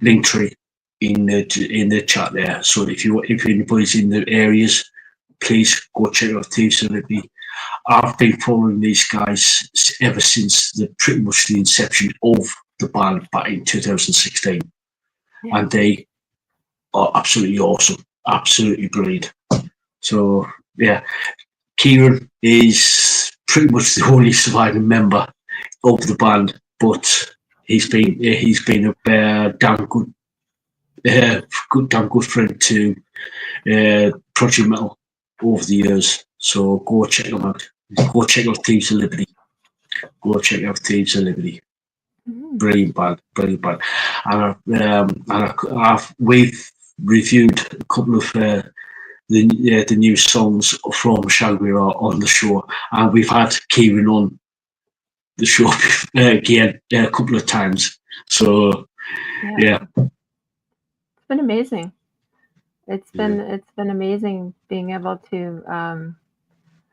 link tree in the chat there. So if anybody's in the areas, please go check out Thieves of Liberty. I've been following these guys ever since pretty much the inception of the band back in 2016, and they are absolutely awesome, absolutely brilliant. So yeah, Kieran is pretty much the only surviving member of the band, but he's been a damn good friend to Project Metal over the years. So go check them out. Go check out Thieves of Liberty. Brilliant band. And we've reviewed a couple of the new songs from Shangri-La on the show, and we've had Kieran on the show again a couple of times. So yeah. It's been amazing. It's been amazing being able to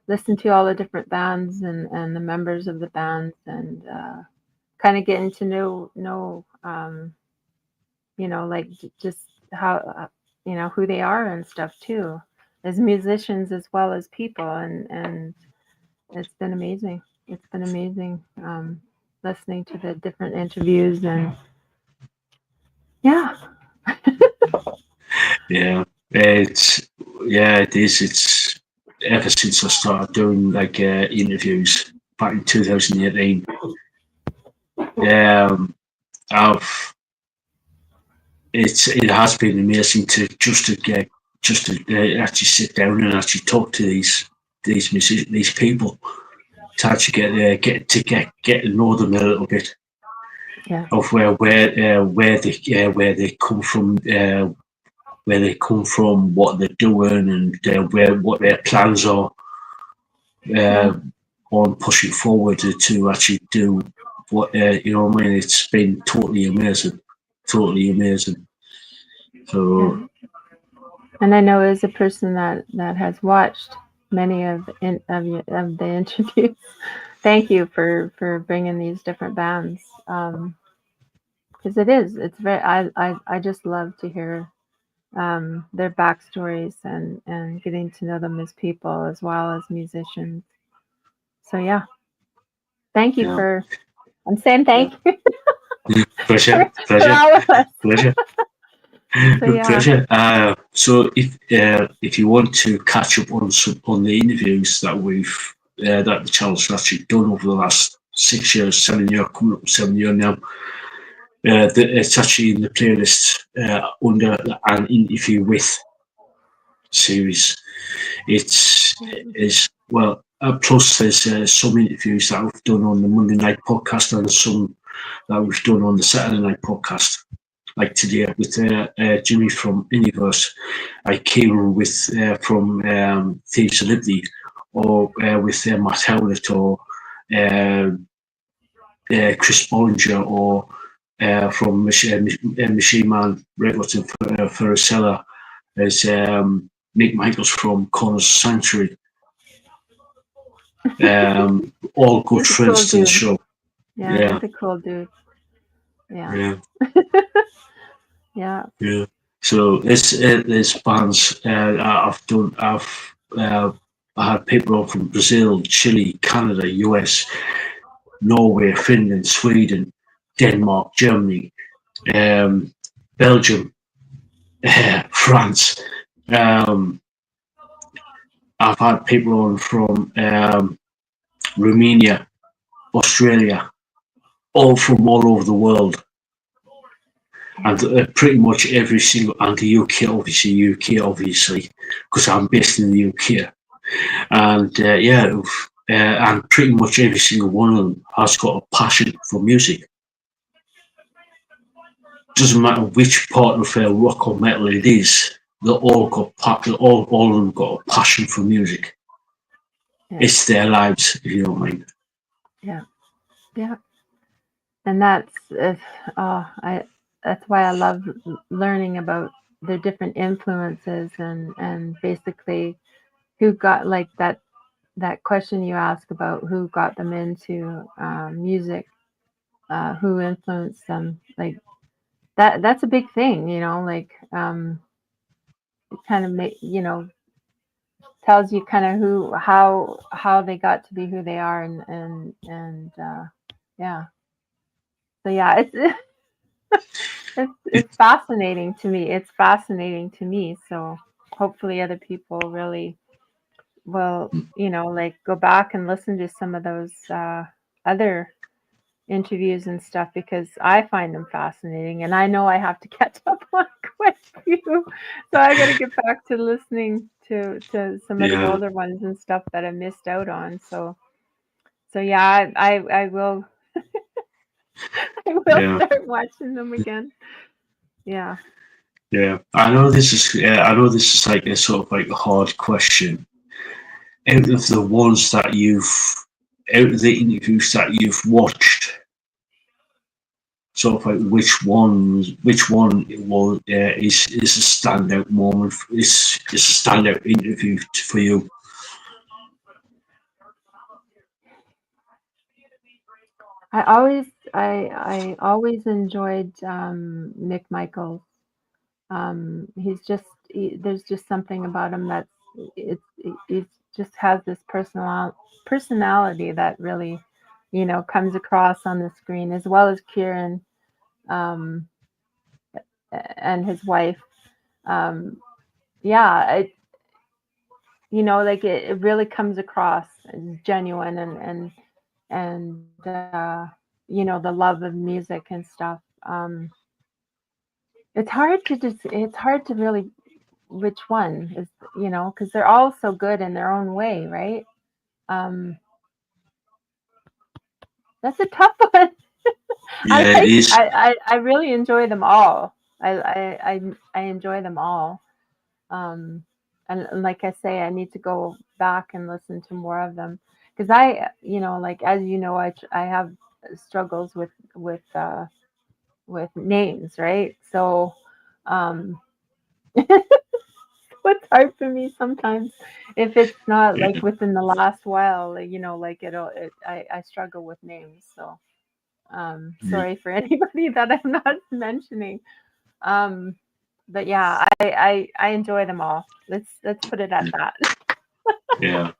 listen to all the different bands and the members of the bands, and kind of getting to know like just how who they are and stuff too, as musicians as well as people, and it's been amazing. It's been amazing listening to the different interviews, and yeah. It is. It's ever since I started doing like interviews back in 2018. It has been amazing to actually sit down and actually talk to these people, to actually get to know them a little bit. Yeah. Of where they come from, what they're doing, and what their plans are on pushing forward to actually do what what I mean. It's been totally amazing. So, and I know as a person that has watched many of the interviews, thank you for bringing these different bands, because it's very, I just love to hear their backstories and getting to know them as people as well as musicians. So yeah, thank you for. I'm saying thank you. Pleasure. For all of us. Pleasure. Pleasure. So if you want to catch up on the interviews that that the channel's actually done over the last 6 years, 7 years, coming up 7 years now, it's actually in the playlist under an interview with series. It's well. Plus, there's some interviews that I've done on the Monday night podcast, and some that we've done on the Saturday night podcast. Like today with Jimmy from Anyverse, like Kieran with from Thieves of Liberty, or with Matt Howlett, or Chris Bollinger, or from Machine Man Records for a Seller. There's Nick Michaels from Corner's Sanctuary. All good friends to the show. Yeah, he's a cool dude. Yeah. Yeah. So there's bands I've done. I had people on from Brazil, Chile, Canada, US, Norway, Finland, Sweden, Denmark, Germany, Belgium, France. I've had people on from Romania, Australia, all from all over the world. And pretty much every single, and the UK obviously, because I'm based in the UK. And and pretty much every single one of them has got a passion for music. Doesn't matter which part of rock or metal it is, they all of them got a passion for music. Yeah. It's their lives, if you don't mind. Yeah. Yeah. And that's that's why I love learning about the different influences and basically who got like that question you asked about who got them into music, who influenced them, like that's a big thing, like it kind of tells you kind of how they got to be who they are and yeah. So yeah, it's fascinating to me. It's fascinating to me. So hopefully other people really will, like go back and listen to some of those other interviews and stuff because I find them fascinating and I know I have to catch up on quite a few. So I got to get back to listening to some of the Yeah, older ones and stuff that I missed out on. So yeah, I will I will yeah, start watching them again. Yeah. yeah. I know this is like a sort of like a hard question. Out of the ones that out of the interviews that you've watched, sort of like which one was is a standout moment, is a standout interview for you? I always enjoyed Nick Michaels. There's just something about him that's it just has this personality that really, comes across on the screen as well as Kieran um, and his wife. Um, yeah, like it really comes across as genuine and the love of music and stuff. It's hard to really which one is, because they're all so good in their own way, right? Um, that's a tough one. Yeah, it is. I really enjoy them all. I enjoy them all. Um, and like I say, I need to go back and listen to more of them because like as you know, I have struggles with names, right? So um, it's hard for me sometimes if it's not like Yeah, within the last while, like I struggle with names. So yeah, sorry for anybody that I'm not mentioning. Um, but yeah, I enjoy them all. Let's put it at that. yeah.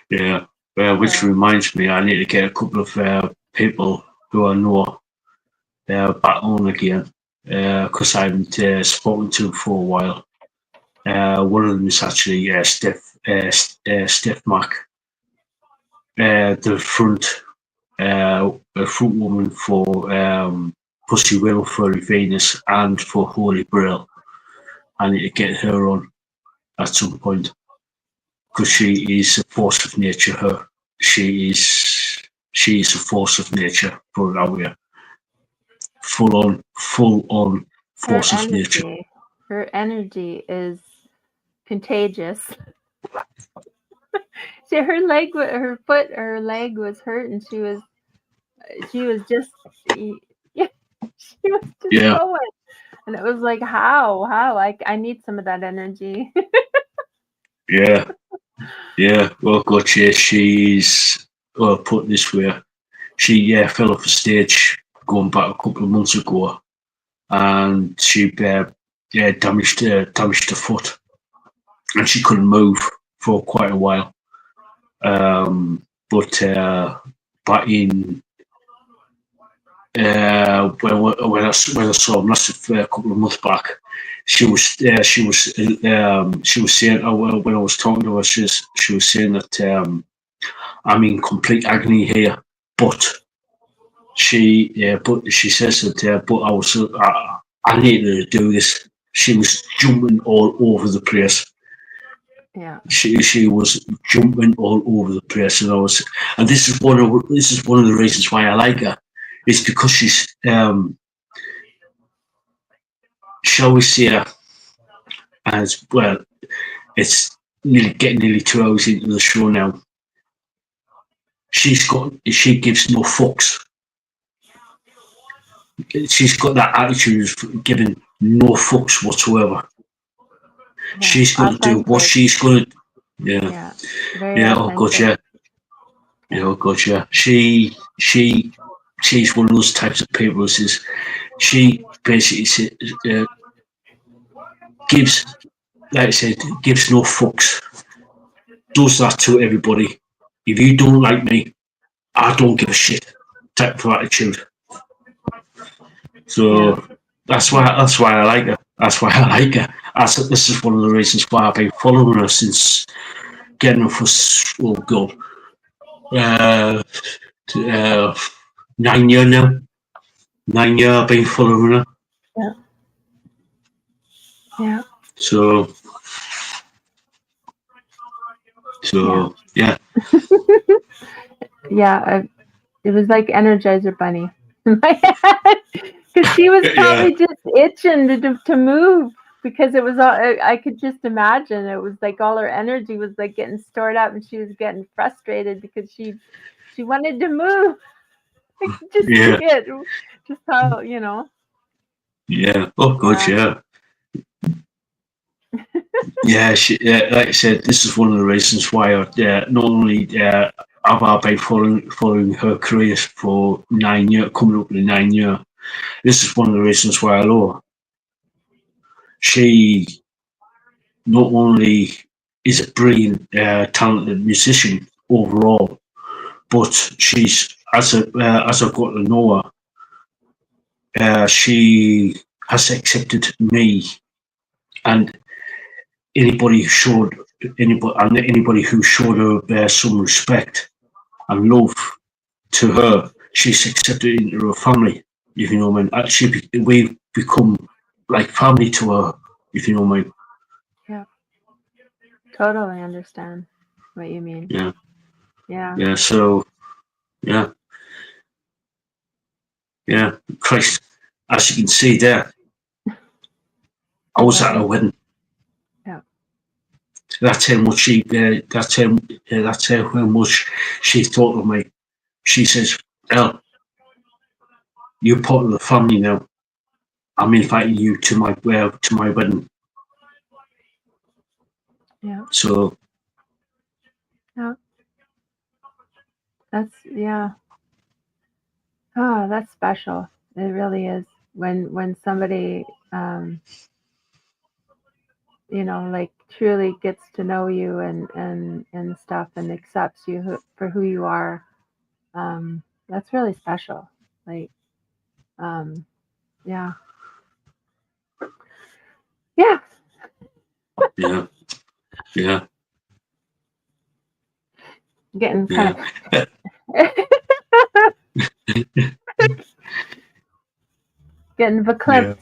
Yeah. Which So reminds me, I need to get a couple of people who I know back on again because I haven't spoken to for a while. One of them is actually Steph Mack, the front woman for Pussy Will, for Venus, and for Holy Grail. I need to get her on at some point because she is a force of nature. She is she is a force of nature. Put it that way. Full on her force of nature. energy, her energy is contagious. See, her foot, her leg was hurt, and she was just, yeah, she was just Yeah, going, and it was like, how, I need some of that energy. yeah, yeah. Well, gotcha. She's put it this way. She fell off a stage going back a couple of months ago, and she damaged her foot, and she couldn't move for quite a while. But back in when I saw him last a couple of months back, she was saying, oh, well, when I was talking to her, she was saying that I'm in complete agony here, but she says that but I needed to do this. She was jumping all over the place. Yeah. She was jumping all over the place, and this is one of the reasons why I like her. It's because she's shall we say, as well. It's getting nearly 2 hours into the show now. She gives no fucks. She's got that attitude of giving no fucks whatsoever. Yeah. She's going to do what she's going to. Yeah. Very Yeah. Oh god. Yeah. Yeah. Oh god. Yeah. She's one of those types of people. She basically gives, like I said, gives no fucks. Does that to everybody. If you don't like me, I don't give a shit type of attitude. So that's why I like her. That's why I like her. This is one of the reasons why I've been following her since getting her for 9 years now. 9 years I've been following her. Yeah. Yeah. So yeah. Yeah, it was like Energizer Bunny in my head, because she was probably just itching to move, because it was all, I could just imagine it was like all her energy was like getting stored up, and she was getting frustrated because she wanted to move. I could just see it, just how, you know. Yeah. Oh god. Yeah. Yeah, like I said, this is one of the reasons why not only have I been following her career for 9 years, coming up to 9 years. This is one of the reasons why I love her. She not only is a brilliant, talented musician overall, but she's as I've got to know her, she has accepted me and anybody who showed her some respect and love to her, she's accepted into her family. If you know what I mean, actually, we've become like family to her. If you know what I mean. Yeah, totally understand what you mean. Yeah. Yeah. Yeah. So, yeah. Yeah. Christ, as you can see there, I was at her wedding. Yeah. That's how much she. That's how much she thought of me. She says, "Ell, you're part of the family now. I'm inviting you to my wedding." Yeah. So. Yeah. That's Oh, that's special. It really is. When somebody you know, like truly gets to know you and stuff, and accepts you for who you are, that's really special. Like, yeah. Yeah. Yeah. Yeah. Getting kind of getting verklempt.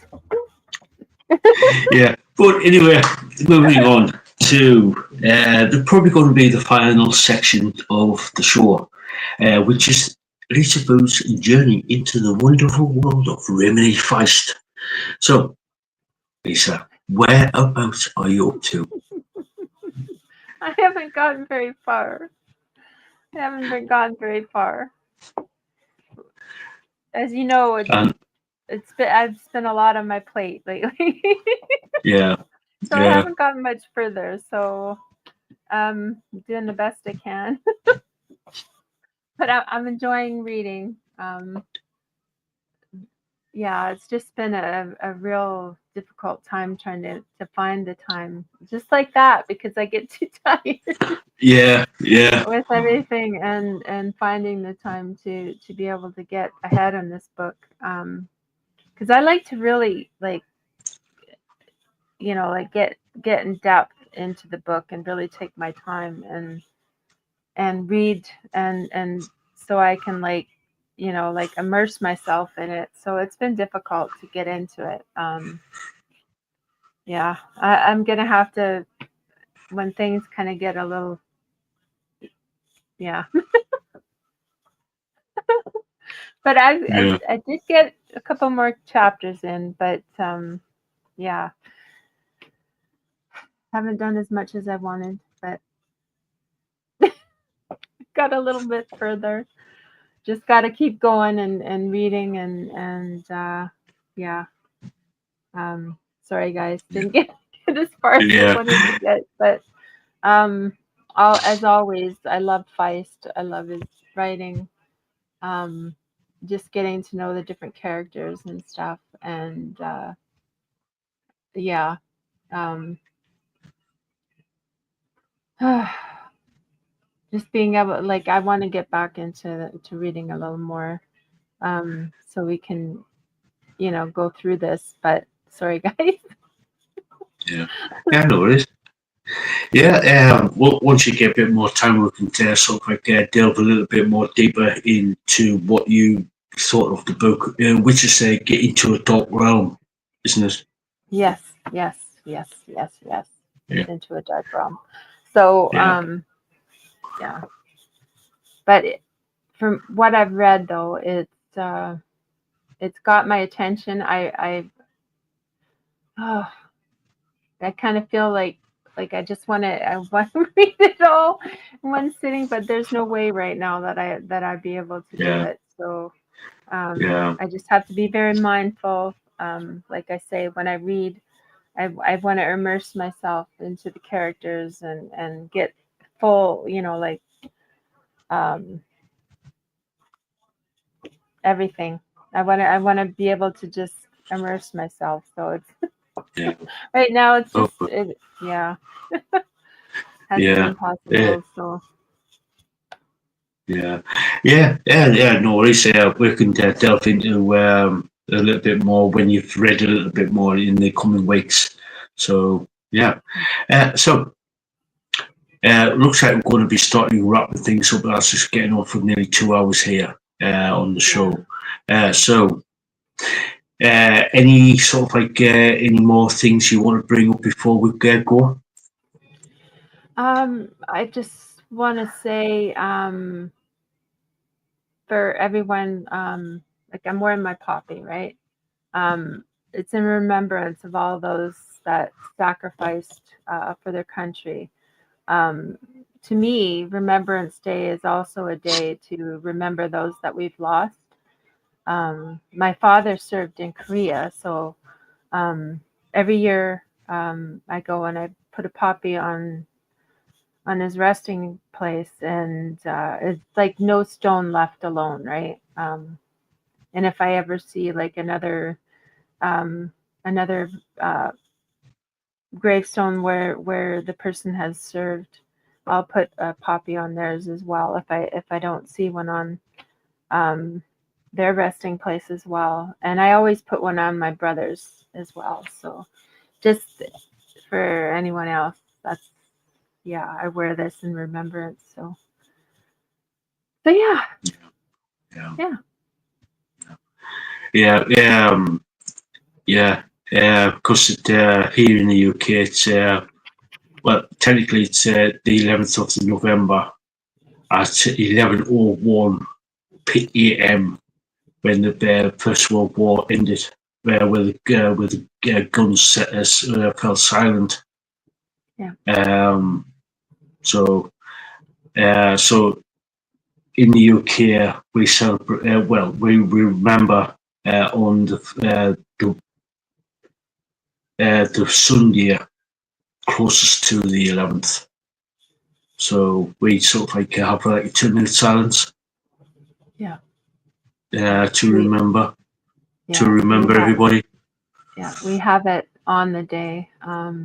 Yeah. But anyway, moving on to the probably going to be the final section of the show, which is Lisaboo's journey into the wonderful world of Remedy Feist. So, Lisa, whereabouts are you up to? I haven't gotten very far. I haven't been gone very far. As you know, I've spent a lot on my plate lately. Yeah. So I haven't gotten much further. So I'm doing the best I can. But I'm enjoying reading. Yeah, it's just been a real difficult time trying to find the time, just like that, because I get too tired Yeah, yeah, with everything, and finding the time to be able to get ahead on this book. Because I like to really like, like get in depth into the book and really take my time and read, and so I can like, like immerse myself in it. So it's been difficult to get into it. Yeah, I'm gonna have to, when things kind of get a little, yeah. But yeah. I did get a couple more chapters in, but yeah, haven't done as much as I wanted, but got a little bit further. Just got to keep going and reading, and yeah. Sorry guys, didn't get as far as I Yeah. wanted to get, but as always, I love Feist. I love his writing. Um, just getting to know the different characters and stuff, and yeah. Um, just being able, like, I want to get back into reading a little more, so we can, go through this. But sorry, guys. Yeah. Yeah, no worries. Yeah, once you get a bit more time, we can sort of like delve a little bit more deeper into what you thought of the book, which is get into a dark realm, isn't it? Yes, yes, yes, yes, yes. Yeah. It's into a dark realm. So, Yeah. yeah. But from what I've read, though, it's got my attention. Oh, I kind of feel like I just I want to read it all in one sitting, but there's no way right now that I'd be able to do Yeah. it. So Yeah. I just have to be very mindful. Like I say, when I read, I want to immerse myself into the characters and get full, like everything. I want to be able to just immerse myself. So it's Yeah. right now it's Oh, just yeah. Hasn't yeah. been Yeah. possible. So Yeah. Yeah. No worries. We can delve into a little bit more when you've read a little bit more in the coming weeks. So yeah. So looks like we're going to be starting wrapping things up. That's just getting on for nearly 2 hours here on the show. So any sort of like any more things you want to bring up before we go? I just want to say for everyone, like I'm wearing my poppy, right? It's in remembrance of all those that sacrificed for their country. Um, to me, Remembrance Day is also a day to remember those that we've lost. My father served in Korea, so every year I go and I put a poppy on his resting place, and it's like no stone left alone, right? And if I ever see like um, another gravestone where the person has served, I'll put a poppy on theirs as well. If I don't see one on um, their resting place as well, and I always put one on my brother's as well. So just for anyone else, that's yeah, I wear this in remembrance. So yeah, Yeah. yeah. Yeah. Yeah. Because here in the UK, it's well, technically it's the 11th of November at 11:01 p.m. when the First World War ended, where the guns fell silent. Yeah. So in the UK we celebrate. Well, we remember on the Sunday closest to the 11th. So we sort of like have like a 2 minute silence. Yeah. To remember Yeah, we have. everybody. Yeah, we have it on the day. I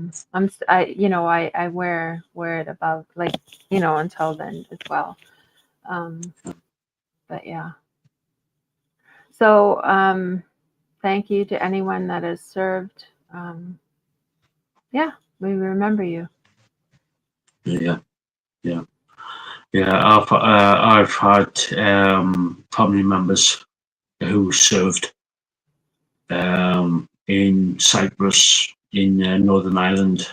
wear it above, like, until then as well. But yeah. So thank you to anyone that has served. Yeah, we remember you. Yeah, yeah, yeah. I've had family members who served in Cyprus, in Northern Ireland,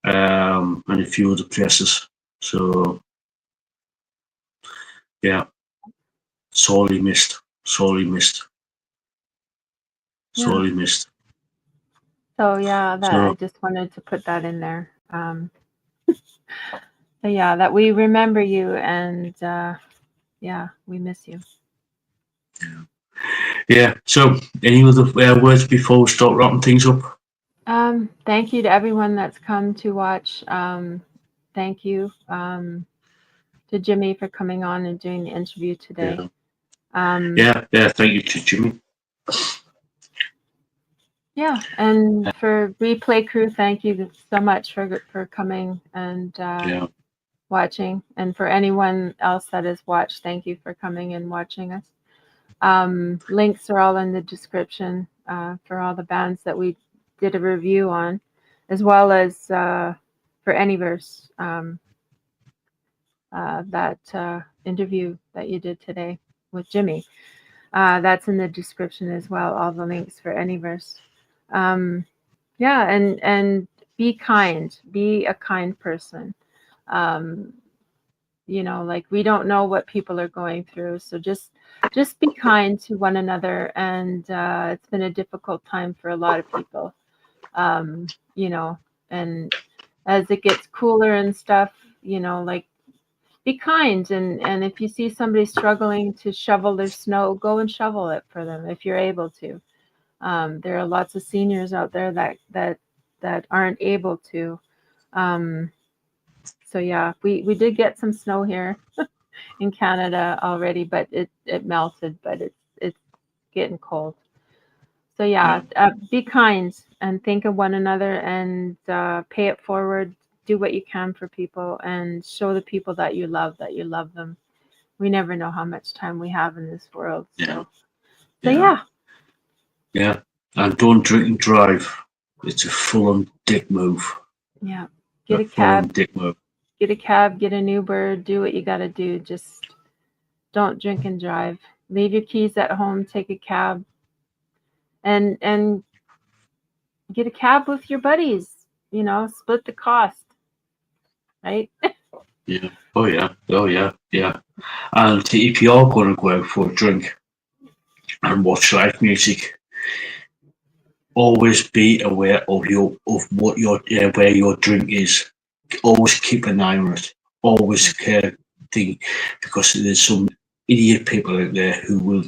and a few other places. So yeah, sorely missed, sorely missed, Yeah. sorely missed. So yeah, that I So just wanted to put that in there. So yeah, that we remember you, and yeah, we miss you. yeah. So any other words before we start wrapping things up? Thank you to everyone that's come to watch. Thank you to Jimmy for coming on and doing the interview today. Yeah. Thank you to Jimmy. Yeah, and for Replay Crew, thank you so much for coming and watching. And for anyone else that has watched, thank you for coming and watching us. Links are all in the description for all the bands that we did a review on, as well as for Anyverse, that interview that you did today with Jimmy. That's in the description as well, all the links for Anyverse. Yeah, and be kind, be a kind person. Like, we don't know what people are going through, so just be kind to one another. And it's been a difficult time for a lot of people. And as it gets cooler and stuff, like, be kind. And if you see somebody struggling to shovel their snow, go and shovel it for them if you're able to. There are lots of seniors out there that aren't able to. So yeah, we did get some snow here in Canada already, but it melted, but it's getting cold. So yeah, be kind and think of one another, and pay it forward. Do what you can for people, and show the people that you love them. We never know how much time we have in this world. So yeah. Yeah, and don't drink and drive. It's a full-on dick move. Yeah, get a cab. Dick move. Get a cab. Get an Uber. Do what you got to do. Just don't drink and drive. Leave your keys at home. Take a cab, and get a cab with your buddies. Split the cost. Right? Yeah. Oh yeah. And if you're going to go out for a drink and watch live music, always be aware of what your where your drink is. Always keep an eye on it. Always think, because there's some idiot people out there who will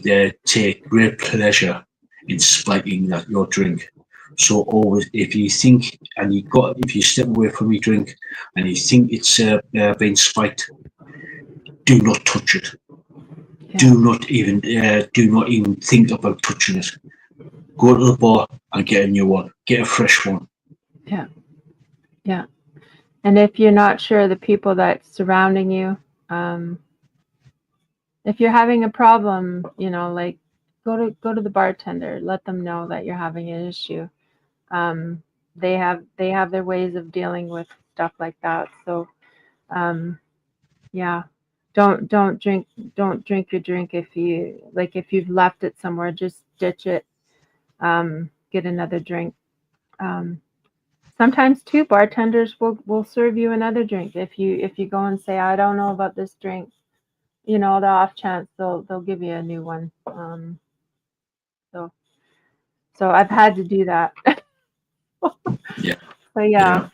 take great pleasure in spiking your drink. So always, if you think if you step away from your drink and you think it's been spiked, do not touch it. Yeah. Do not even think about touching it. Go to the bar and get a new one. Get a fresh one. Yeah. And if you're not sure, the people that's surrounding you, if you're having a problem, like, go to the bartender. Let them know that you're having an issue. They have their ways of dealing with stuff like that. So yeah, don't drink your drink. If you've left it somewhere, just ditch it. Get another drink. Sometimes too, bartenders will serve you another drink if you go and say, I don't know about this drink. The off chance they'll give you a new one. So I've had to do that. Yeah. So yeah.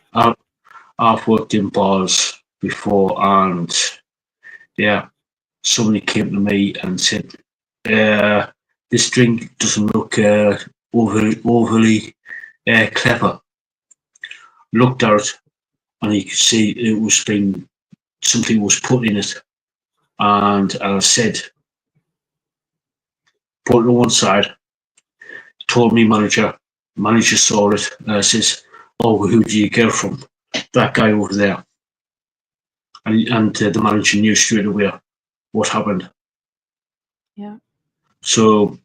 I've worked in bars before, and somebody came to me and said, "This drink doesn't look overly clever." Looked at it, and you could see it was something was put in it, and I said, "Put it on one side." Told me manager, Manager saw it, says, "Oh, who do you get it from?" That guy over there, and the manager knew straight away what happened. Yeah. So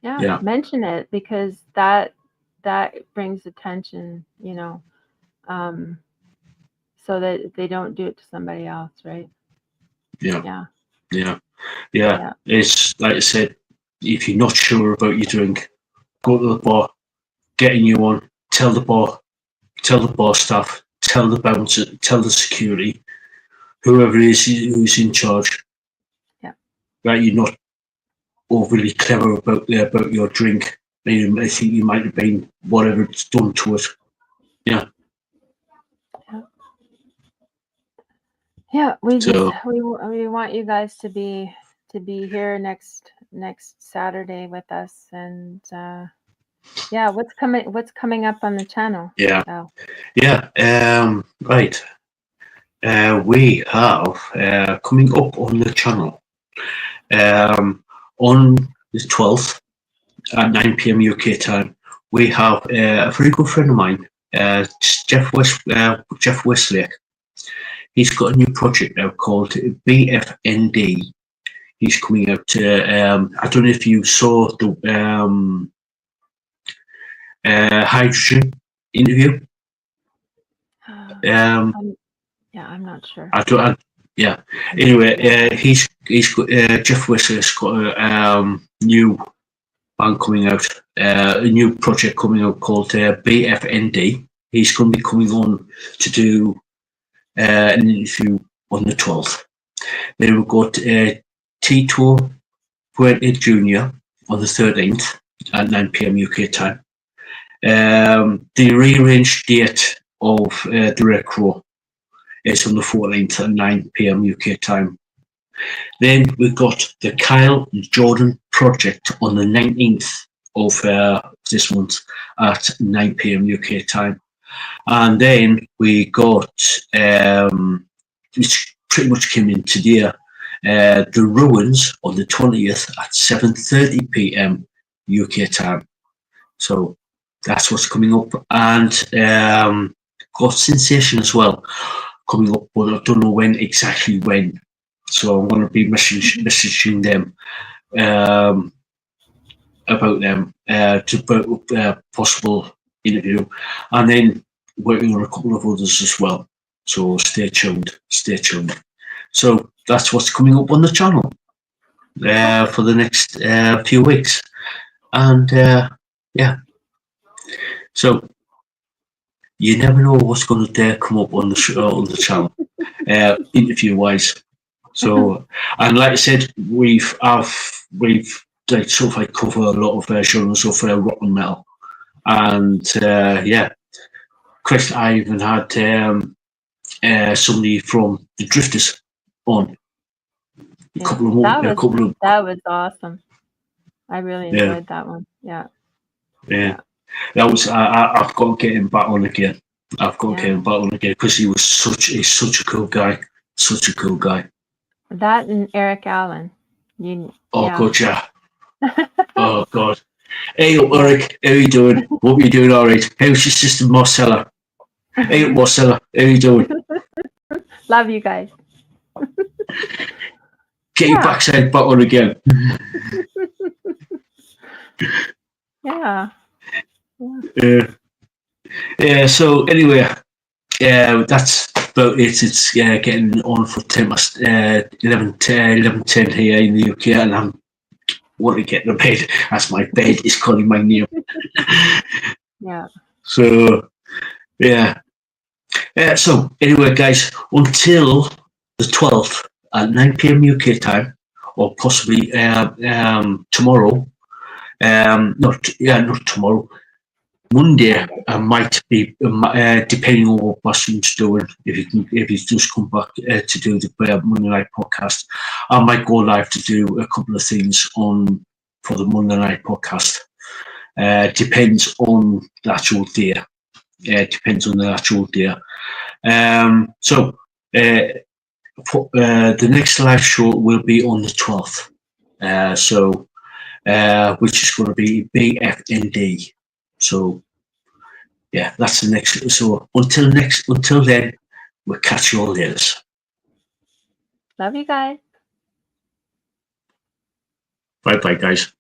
Yeah. Mention it, because that brings attention, so that they don't do it to somebody else, right? Yeah. It's like I said, if you're not sure about your drink, go to the bar, get a new one, tell the bar staff, tell the bouncer, tell the security, whoever it is who's in charge. Yeah. Right, you're not overly clever about your drink. I think you might have been whatever it's done to it. Yeah. Yeah, we want you guys to be here next Saturday with us, and what's coming up on the channel? Yeah. Oh. Yeah. Right. We have coming up on the channel on the 12th at 9 p.m. UK time. We have a very good friend of mine, Jeff Westlake. He's got a new project now called BFND. He's coming out to, I don't know if you saw the hydrogen interview. I'm not sure. Anyway, he's got, Jeff Westlake's got a new band coming out, a new project coming out called BFND. He's going to be coming on to do an interview on the 12th. Then we've got Tito Puente Jr. on the 13th at 9 p.m. UK time. The rearranged date of the Red Crow is on the 14th at 9 p.m. UK time. Then we've got the Kyle Jordan Project on the 19th of this month at 9 p.m. UK time. And then we got, which pretty much came in today, The Ruins on the 20th at 7:30 p.m. UK time. So that's what's coming up. And got Sensation as well coming up, but I don't know exactly when. So I'm going to be messaging them about them to possible interview, and then working on a couple of others as well. So stay tuned. So that's what's coming up on the channel for the next few weeks, and so you never know what's going to come up on the channel, interview wise. So, and like I said, we've like sort of like cover a lot of genres of rock and metal, and Chris, I even had somebody from the Drifters on. That was awesome. I really enjoyed that one. Yeah. That was. I've got to get him back on again. Because he's such a cool guy. That and Eric Allen. God, yeah. Oh God. Hey, Eric, how you doing? Hope you're doing all right. How's your sister Marcella? Hey, Marcella, how you doing? Love you guys. Get your backside back on again. So anyway, that's about it. It's getting on for 11:10 here in the UK, and I'm want to get to bed as my bed is calling my name. So so anyway, guys, until the 12th at 9 p.m. UK time, or possibly tomorrow. Not tomorrow. Monday, I might be depending on what Boston's doing. If he's just come back to do the Monday night podcast, I might go live to do a couple of things for the Monday night podcast. Depends on the actual day. So the next live show will be on the 12th. Which is going to be BFND. So yeah, that's the next. So until then, we'll catch you all later. Love you guys. Bye bye, guys.